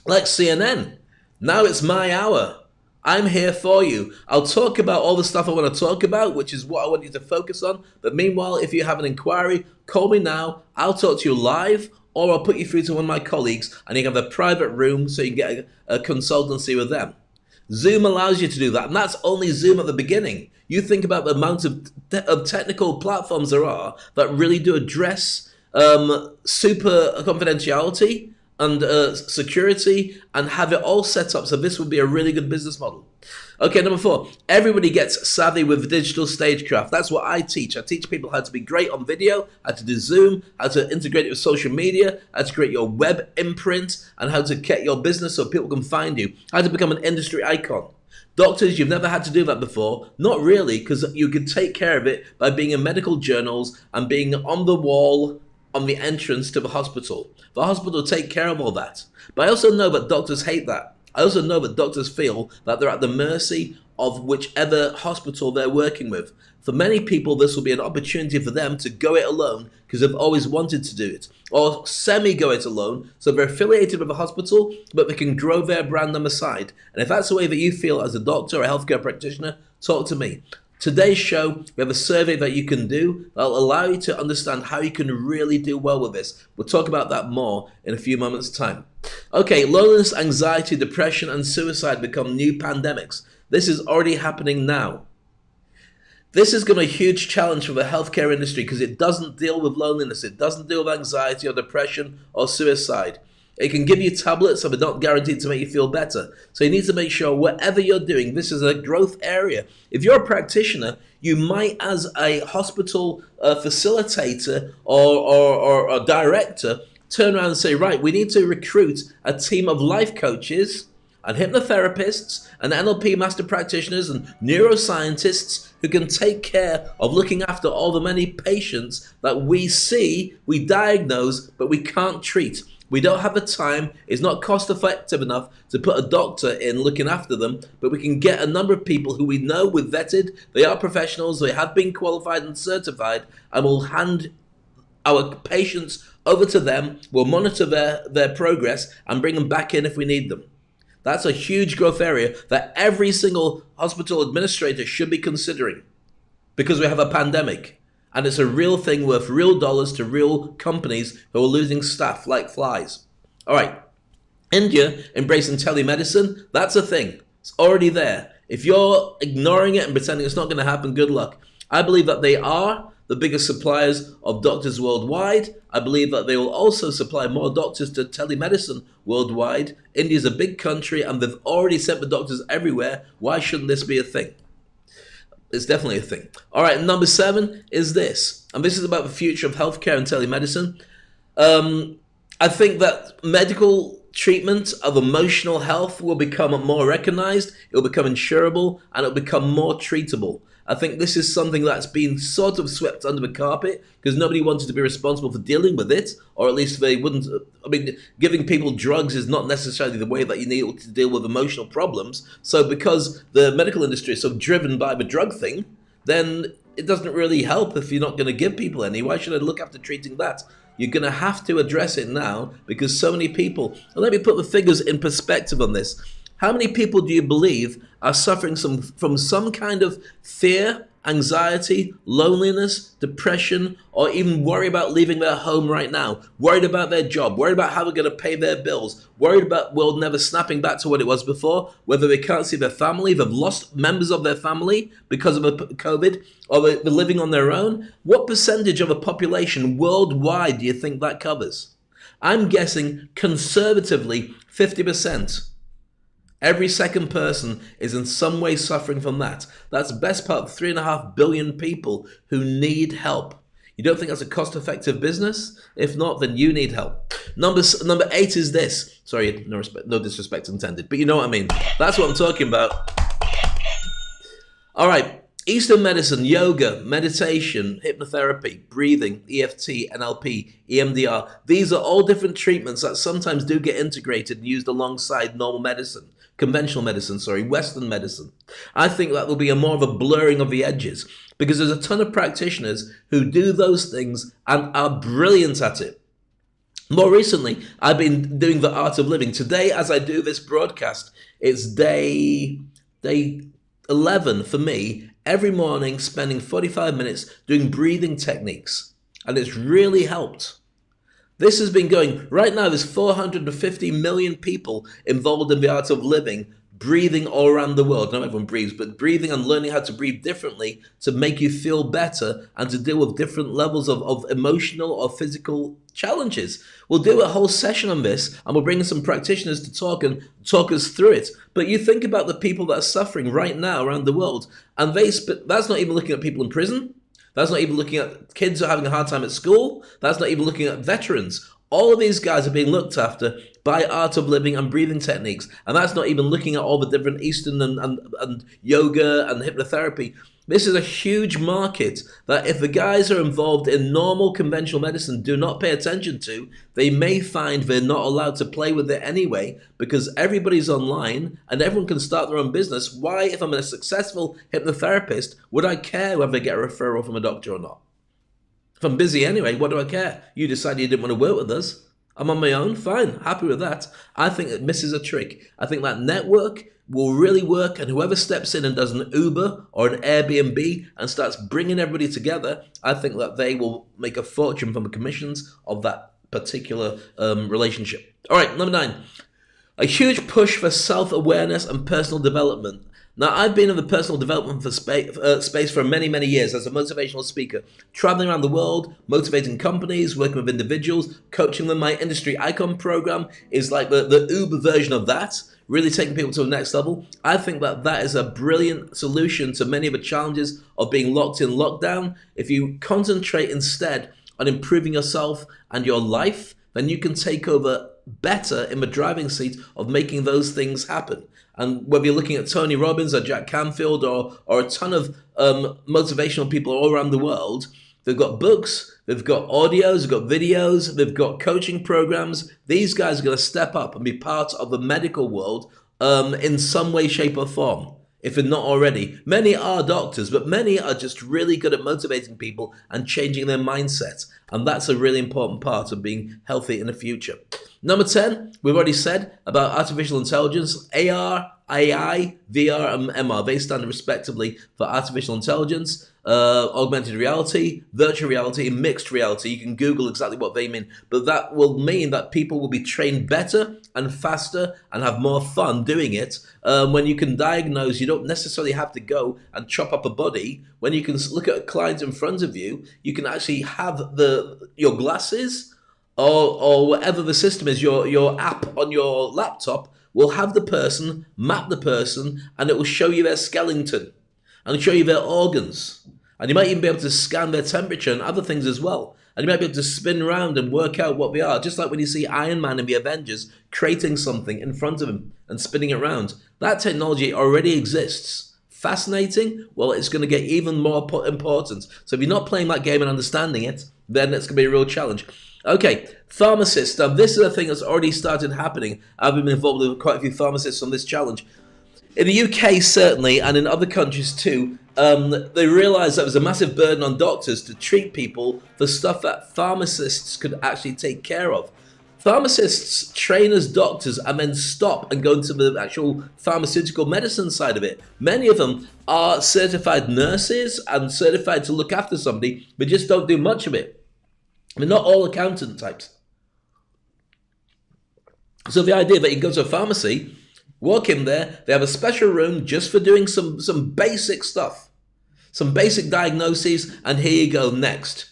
CNN. Now it's my hour. I'm here for you. I'll talk about all the stuff I want to talk about, which is what I want you to focus on. But meanwhile, if you have an inquiry, call me now. I'll talk to you live, or I'll put you through to one of my colleagues and you can have a private room so you can get a consultancy with them. Zoom allows you to do that, and that's only Zoom at the beginning. You think about the amount of technical platforms there are that really do address super confidentiality and security and have it all set up. So this would be a really good business model. Okay, number four, everybody gets savvy with digital stagecraft. That's what I teach. I teach people how to be great on video, how to do Zoom, how to integrate it with social media, how to create your web imprint, and how to get your business so people can find you, how to become an industry icon. Doctors, you've never had to do that before. Not really, because you can take care of it by being in medical journals and being on the wall on the entrance to the hospital. The hospital will take care of all that. But I also know that doctors hate that. I also know that doctors feel that they're at the mercy of whichever hospital they're working with. For many people, this will be an opportunity for them to go it alone because they've always wanted to do it, or semi-go it alone, so they're affiliated with a hospital, but they can grow their brand on the side. And if that's the way that you feel as a doctor or a healthcare practitioner, talk to me. Today's show, we have a survey that you can do that'll allow you to understand how you can really do well with this. We'll talk about that more in a few moments' time. Okay, loneliness, anxiety, depression, and suicide become new pandemics. This is already happening now. This is going to be a huge challenge for the healthcare industry because it doesn't deal with loneliness. It doesn't deal with anxiety or depression or suicide. It can give you tablets, but not guaranteed to make you feel better. So you need to make sure whatever you're doing, this is a growth area. If you're a practitioner, you might, as a hospital facilitator or a director, turn around and say, right, we need to recruit a team of life coaches and hypnotherapists and NLP master practitioners and neuroscientists who can take care of looking after all the many patients that we see, we diagnose, but we can't treat. We don't have the time. It's not cost effective enough to put a doctor in looking after them, but we can get a number of people who we know we've vetted. They are professionals. They have been qualified and certified, and we'll hand our patients over to them. We'll monitor their progress and bring them back in if we need them. That's a huge growth area that every single hospital administrator should be considering, because we have a pandemic and it's a real thing worth real dollars to real companies who are losing staff like flies. All right, India embracing telemedicine, that's a thing. It's already there. If you're ignoring it and pretending it's not going to happen, good luck. I believe that they are the biggest suppliers of doctors worldwide. I believe that they will also supply more doctors to telemedicine worldwide. India's a big country and they've already sent the doctors everywhere. Why shouldn't this be a thing? It's definitely a thing. All right, number 7 is this, and this is about the future of healthcare and telemedicine. I think that medical treatment of emotional health will become more recognized, it will become insurable, and it will become more treatable. I think this is something that's been sort of swept under the carpet because nobody wanted to be responsible for dealing with it, or at least they wouldn't. I mean, giving people drugs is not necessarily the way that you need to deal with emotional problems. So because the medical industry is so driven by the drug thing, then it doesn't really help if you're not going to give people any. Why should I look after treating that? You're going to have to address it now because so many people, and let me put the figures in perspective on this. How many people do you believe are suffering from some kind of fear, anxiety, loneliness, depression, or even worry about leaving their home right now, worried about their job, worried about how they're going to pay their bills, worried about world never snapping back to what it was before, whether they can't see their family, they've lost members of their family because of COVID, or they're living on their own? What percentage of a population worldwide do you think that covers? I'm guessing conservatively 50%. Every second person is in some way suffering from that. That's the best part of 3.5 billion people who need help. You don't think that's a cost-effective business? If not, then you need help. Number 8 is this. Sorry, no disrespect intended, but you know what I mean. That's what I'm talking about. All right, Eastern medicine, yoga, meditation, hypnotherapy, breathing, EFT, NLP, EMDR. These are all different treatments that sometimes do get integrated and used alongside normal medicine. Conventional medicine, Western medicine. I think that will be more of a blurring of the edges because there's a ton of practitioners who do those things and are brilliant at it. More recently, I've been doing the art of living. Today, as I do this broadcast, it's day 11 for me, every morning spending 45 minutes doing breathing techniques. And it's really helped. This has been going, right now there's 450 million people involved in the art of living, breathing all around the world. Not everyone breathes, but breathing and learning how to breathe differently to make you feel better and to deal with different levels of emotional or physical challenges. We'll do a whole session on this and we'll bring in some practitioners to talk us through it. But you think about the people that are suffering right now around the world, and that's not even looking at people in prison. That's not even looking at kids who are having a hard time at school. That's not even looking at veterans. All of these guys are being looked after by art of living and breathing techniques. And that's not even looking at all the different Eastern and yoga and hypnotherapy. This is a huge market that if the guys are involved in normal conventional medicine do not pay attention to, they may find they're not allowed to play with it anyway because everybody's online and everyone can start their own business. Why, if I'm a successful hypnotherapist, would I care whether I get a referral from a doctor or not? If I'm busy anyway, what do I care? You decided you didn't want to work with us. I'm on my own, fine, happy with that. I think it misses a trick. I think that network will really work, and whoever steps in and does an Uber or an Airbnb and starts bringing everybody together, I think that they will make a fortune from the commissions of that particular relationship. All right, number 9. A huge push for self-awareness and personal development. Now, I've been in the personal development space for many, many years as a motivational speaker, traveling around the world, motivating companies, working with individuals, coaching them. My Industry Icon program is like the Uber version of that, really taking people to the next level. I think that is a brilliant solution to many of the challenges of being locked in lockdown. If you concentrate instead on improving yourself and your life, then you can take over better in the driving seat of making those things happen. And whether you're looking at Tony Robbins or Jack Canfield or a ton of motivational people all around the world, They've got books, they've got audios, they've got videos, they've got coaching programs. These guys are going to step up and be part of the medical world in some way, shape, or form. If they're not already. Many are doctors, but many are just really good at motivating people and changing their mindset. And that's a really important part of being healthy in the future. Number 10, we've already said about artificial intelligence, AR, AI, VR, and MR. They stand respectively for artificial intelligence, augmented reality, virtual reality, and mixed reality. You can Google exactly what they mean, but that will mean that people will be trained better and faster and have more fun doing it. When you can diagnose, you don't necessarily have to go and chop up a body. When you can look at a client in front of you, you can actually have your glasses or whatever the system is, your app on your laptop will have the person, map the person, and it will show you their skeleton and show you their organs. And you might even be able to scan their temperature and other things as well. And you might be able to spin around and work out what they are, just like when you see Iron Man in the Avengers creating something in front of him and spinning it around. That technology already exists. Fascinating? Well, it's going to get even more important. So if you're not playing that game and understanding it, then it's going to be a real challenge. Okay, pharmacists. This is a thing that's already started happening. I've been involved with quite a few pharmacists on this challenge. In the UK, certainly, and in other countries too, they realised that there was a massive burden on doctors to treat people for stuff that pharmacists could actually take care of. Pharmacists train as doctors and then stop and go into the actual pharmaceutical medicine side of it. Many of them are certified nurses and certified to look after somebody, but just don't do much of it. They're not all accountant types. So the idea that you go to a pharmacy, walk in there, they have a special room just for doing some basic stuff, some basic diagnoses, and here you go next.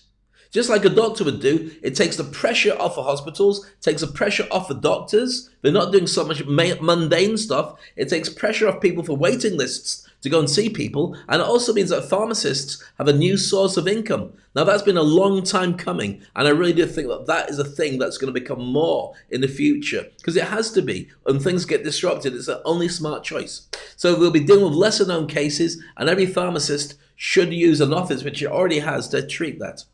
Just like a doctor would do, it takes the pressure off of hospitals, takes the pressure off of doctors. They're not doing so much mundane stuff. It takes pressure off people for waiting lists to go and see people, and it also means that pharmacists have a new source of income. Now, that's been a long time coming, and I really do think that that is a thing that's going to become more in the future, because it has to be. When things get disrupted, it's the only smart choice. So we'll be dealing with lesser known cases, and every pharmacist should use an office, which it already has, to treat that.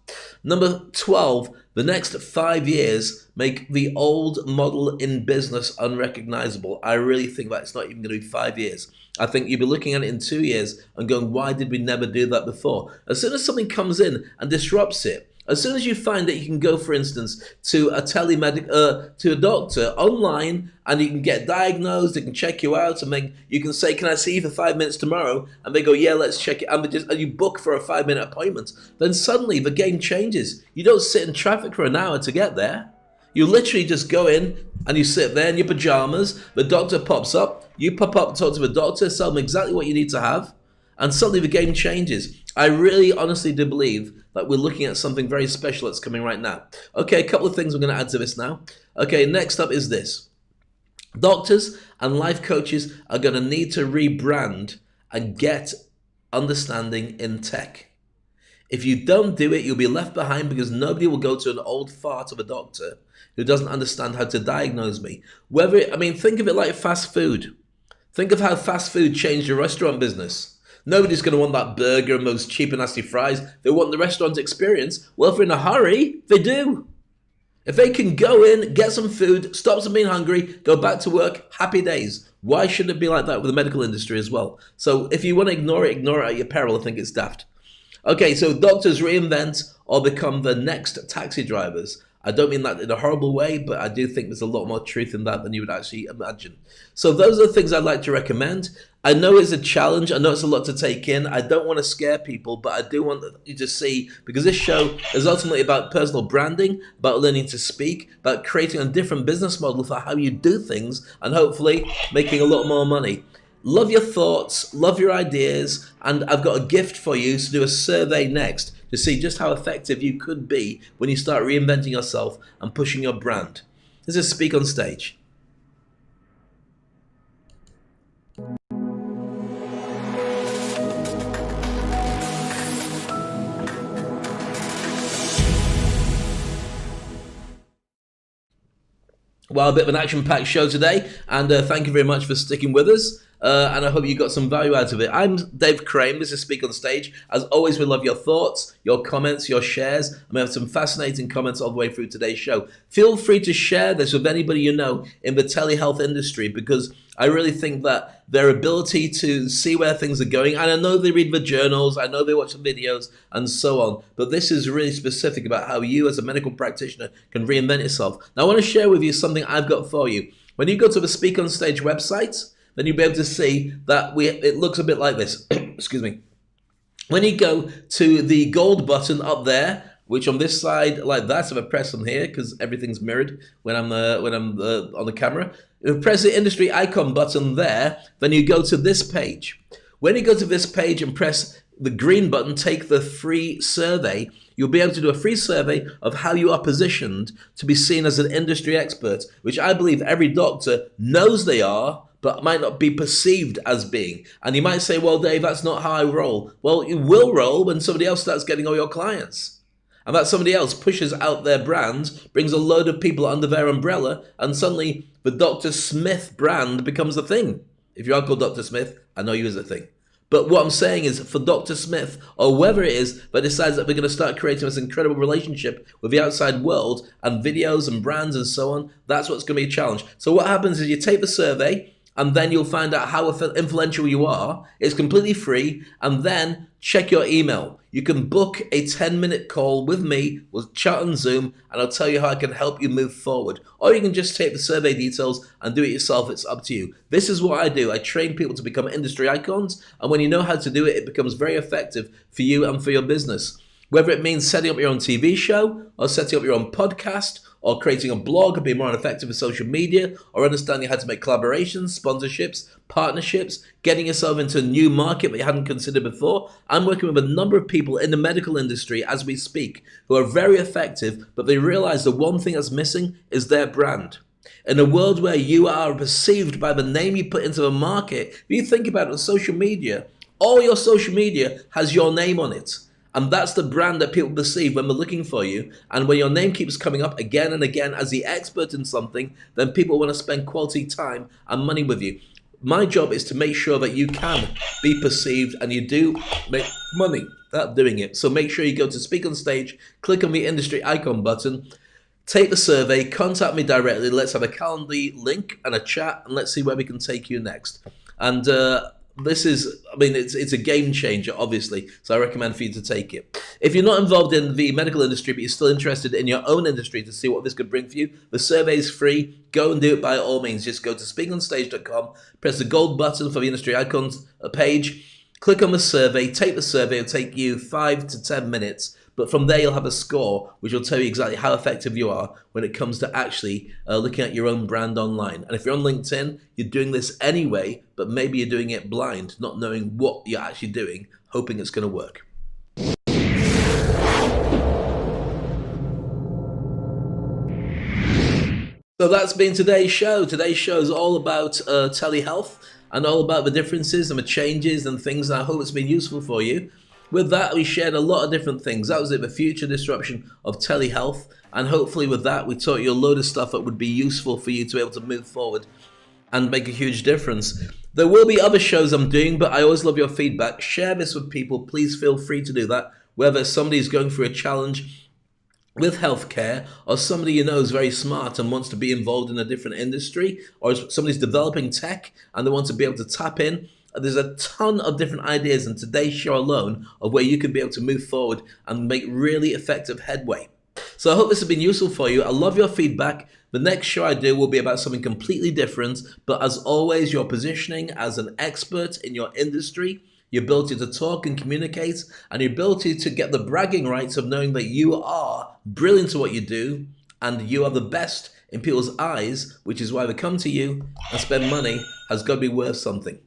Number 12, the next 5 years make the old model in business unrecognizable. I really think that it's not even going to be 5 years. I think you'll be looking at it in 2 years and going, why did we never do that before? As soon as something comes in and disrupts it, as soon as you find that you can go, for instance, to a to a doctor online, and you can get diagnosed, they can check you out, and then you can say, "Can I see you for 5 minutes tomorrow?" And they go, "Yeah, let's check it." And you book for a 5-minute appointment. Then suddenly the game changes. You don't sit in traffic for an hour to get there. You literally just go in and you sit there in your pajamas. The doctor pops up. You pop up and talk to the doctor, tell them exactly what you need to have, and suddenly the game changes. I really honestly do believe that we're looking at something very special that's coming right now. Okay, a couple of things we're going to add to this now. Okay, next up is this. Doctors and life coaches are going to need to rebrand and get understanding in tech. If you don't do it, you'll be left behind, because nobody will go to an old fart of a doctor who doesn't understand how to diagnose me. Think of it like fast food. Think of how fast food changed your restaurant business. Nobody's going to want that burger and those cheap and nasty fries. They want the restaurant experience. Well, if they're in a hurry, they do. If they can go in, get some food, stop them being hungry, go back to work, happy days. Why shouldn't it be like that with the medical industry as well? So if you want to ignore it at your peril. I think it's daft. Okay, so doctors reinvent or become the next taxi drivers. I don't mean that in a horrible way, but I do think there's a lot more truth in that than you would actually imagine. So those are the things I'd like to recommend. I know it's a challenge. I know it's a lot to take in. I don't want to scare people, but I do want you to see, because this show is ultimately about personal branding, about learning to speak, about creating a different business model for how you do things, and hopefully making a lot more money. Love your thoughts, love your ideas, and I've got a gift for you to do a survey next to see just how effective you could be when you start reinventing yourself and pushing your brand. This is Speak on Stage. Well, a bit of an action-packed show today, and thank you very much for sticking with us. and I hope you got some value out of it. I'm Dave Crane. This is Speak on Stage. As always, we love your thoughts, your comments, your shares, and we have some fascinating comments all the way through today's show. Feel free to share this with anybody you know in the telehealth industry, because I really think that their ability to see where things are going, and I know they read the journals, I know they watch the videos, and so on, but this is really specific about how you as a medical practitioner can reinvent yourself. Now, I want to share with you something I've got for you. When you go to the Speak on Stage website, then you'll be able to see that it looks a bit like this. Excuse me. When you go to the gold button up there, which on this side like that, if I press on here because everything's mirrored when I'm on the camera, if I press the industry icon button there, then you go to this page. When you go to this page and press the green button, take the free survey, you'll be able to do a free survey of how you are positioned to be seen as an industry expert, which I believe every doctor knows they are, but might not be perceived as being. And you might say, well, Dave, that's not how I roll. Well, you will roll when somebody else starts getting all your clients. And that somebody else pushes out their brand, brings a load of people under their umbrella, and suddenly the Dr. Smith brand becomes a thing. If you are called Dr. Smith, I know you as a thing. But what I'm saying is, for Dr. Smith, or whoever it is that decides that we're going to start creating this incredible relationship with the outside world and videos and brands and so on, that's what's going to be a challenge. So what happens is you take the survey, and then you'll find out how influential you are. It's completely free. And then check your email. You can book a 10-minute call with me. We'll chat on Zoom, and I'll tell you how I can help you move forward. Or you can just take the survey details and do it yourself. It's up to you. This is what I do. I train people to become industry icons. And when you know how to do it, it becomes very effective for you and for your business. Whether it means setting up your own TV show, or setting up your own podcast, or creating a blog and being more effective with social media, or understanding how to make collaborations, sponsorships, partnerships, getting yourself into a new market that you hadn't considered before. I'm working with a number of people in the medical industry as we speak who are very effective, but they realize the one thing that's missing is their brand. In a world where you are perceived by the name you put into the market, if you think about it on social media, all your social media has your name on it. And that's the brand that people perceive when they're looking for you. And when your name keeps coming up again and again as the expert in something, then people want to spend quality time and money with you. My job is to make sure that you can be perceived and you do make money without doing it. So make sure you go to Speak on Stage, click on the industry icon button, take the survey, contact me directly. Let's have a Calendly link and a chat, and let's see where we can take you next. And this is, it's a game changer, obviously, so I recommend for you to take it. If you're not involved in the medical industry, but you're still interested in your own industry to see what this could bring for you, the survey is free. Go and do it by all means. Just go to speakonstage.com, press the gold button for the industry icons page, click on the survey, take the survey. It'll take you 5 to 10 minutes. But from there, you'll have a score which will tell you exactly how effective you are when it comes to actually looking at your own brand online. And if you're on LinkedIn, you're doing this anyway, but maybe you're doing it blind, not knowing what you're actually doing, hoping it's going to work. So that's been today's show. Today's show is all about telehealth and all about the differences and the changes and things, and I hope it's been useful for you. With that, we shared a lot of different things. That was it, the future disruption of telehealth. And hopefully with that, we taught you a load of stuff that would be useful for you to be able to move forward and make a huge difference. There will be other shows I'm doing, but I always love your feedback. Share this with people. Please feel free to do that. Whether somebody's going through a challenge with healthcare, or somebody you know is very smart and wants to be involved in a different industry, or somebody's developing tech and they want to be able to tap in. There's a ton of different ideas in today's show alone of where you could be able to move forward and make really effective headway. So I hope this has been useful for you. I love your feedback. The next show I do will be about something completely different, but as always, your positioning as an expert in your industry, your ability to talk and communicate, and your ability to get the bragging rights of knowing that you are brilliant at what you do and you are the best in people's eyes, which is why they come to you and spend money, has got to be worth something.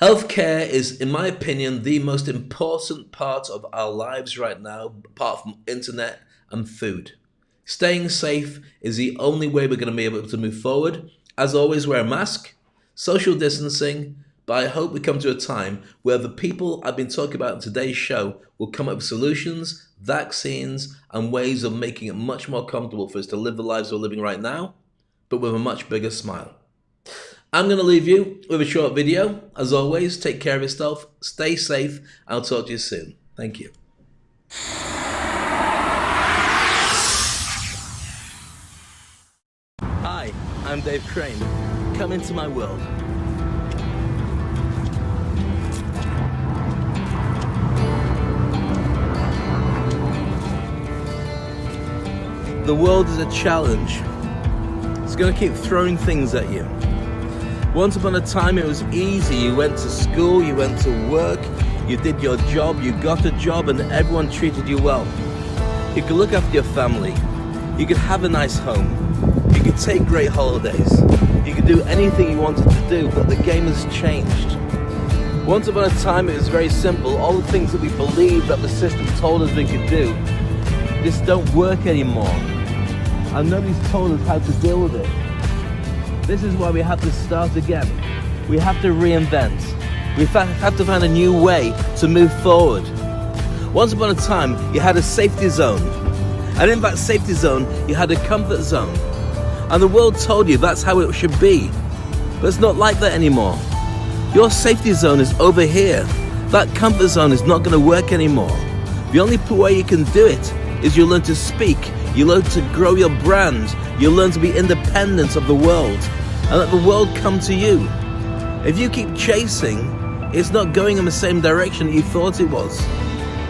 Healthcare is, in my opinion, the most important part of our lives right now, apart from internet and food. Staying safe is the only way we're going to be able to move forward. As always, wear a mask, social distancing, but I hope we come to a time where the people I've been talking about in today's show will come up with solutions, vaccines, and ways of making it much more comfortable for us to live the lives we're living right now, but with a much bigger smile. I'm going to leave you with a short video. As always, take care of yourself, stay safe, I'll talk to you soon. Thank you. Hi, I'm Dave Crane. Come into my world. The world is a challenge. It's going to keep throwing things at you. Once upon a time it was easy. You went to school, you went to work, you did your job, you got a job, and everyone treated you well. You could look after your family. You could have a nice home. You could take great holidays. You could do anything you wanted to do, but the game has changed. Once upon a time it was very simple. All the things that we believed that the system told us we could do just don't work anymore. And nobody's told us how to deal with it. This is why we have to start again. We have to reinvent. We have to find a new way to move forward. Once upon a time, you had a safety zone. And in that safety zone, you had a comfort zone. And the world told you that's how it should be. But it's not like that anymore. Your safety zone is over here. That comfort zone is not going to work anymore. The only way you can do it is you learn to speak. You learn to grow your brand. You learn to be independent of the world and let the world come to you. If you keep chasing, it's not going in the same direction that you thought it was.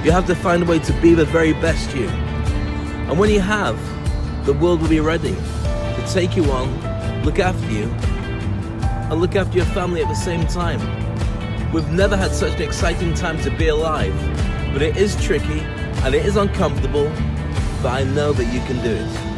You have to find a way to be the very best you. And when you have, the world will be ready to take you on, look after you, and look after your family at the same time. We've never had such an exciting time to be alive, but it is tricky and it is uncomfortable, but I know that you can do it.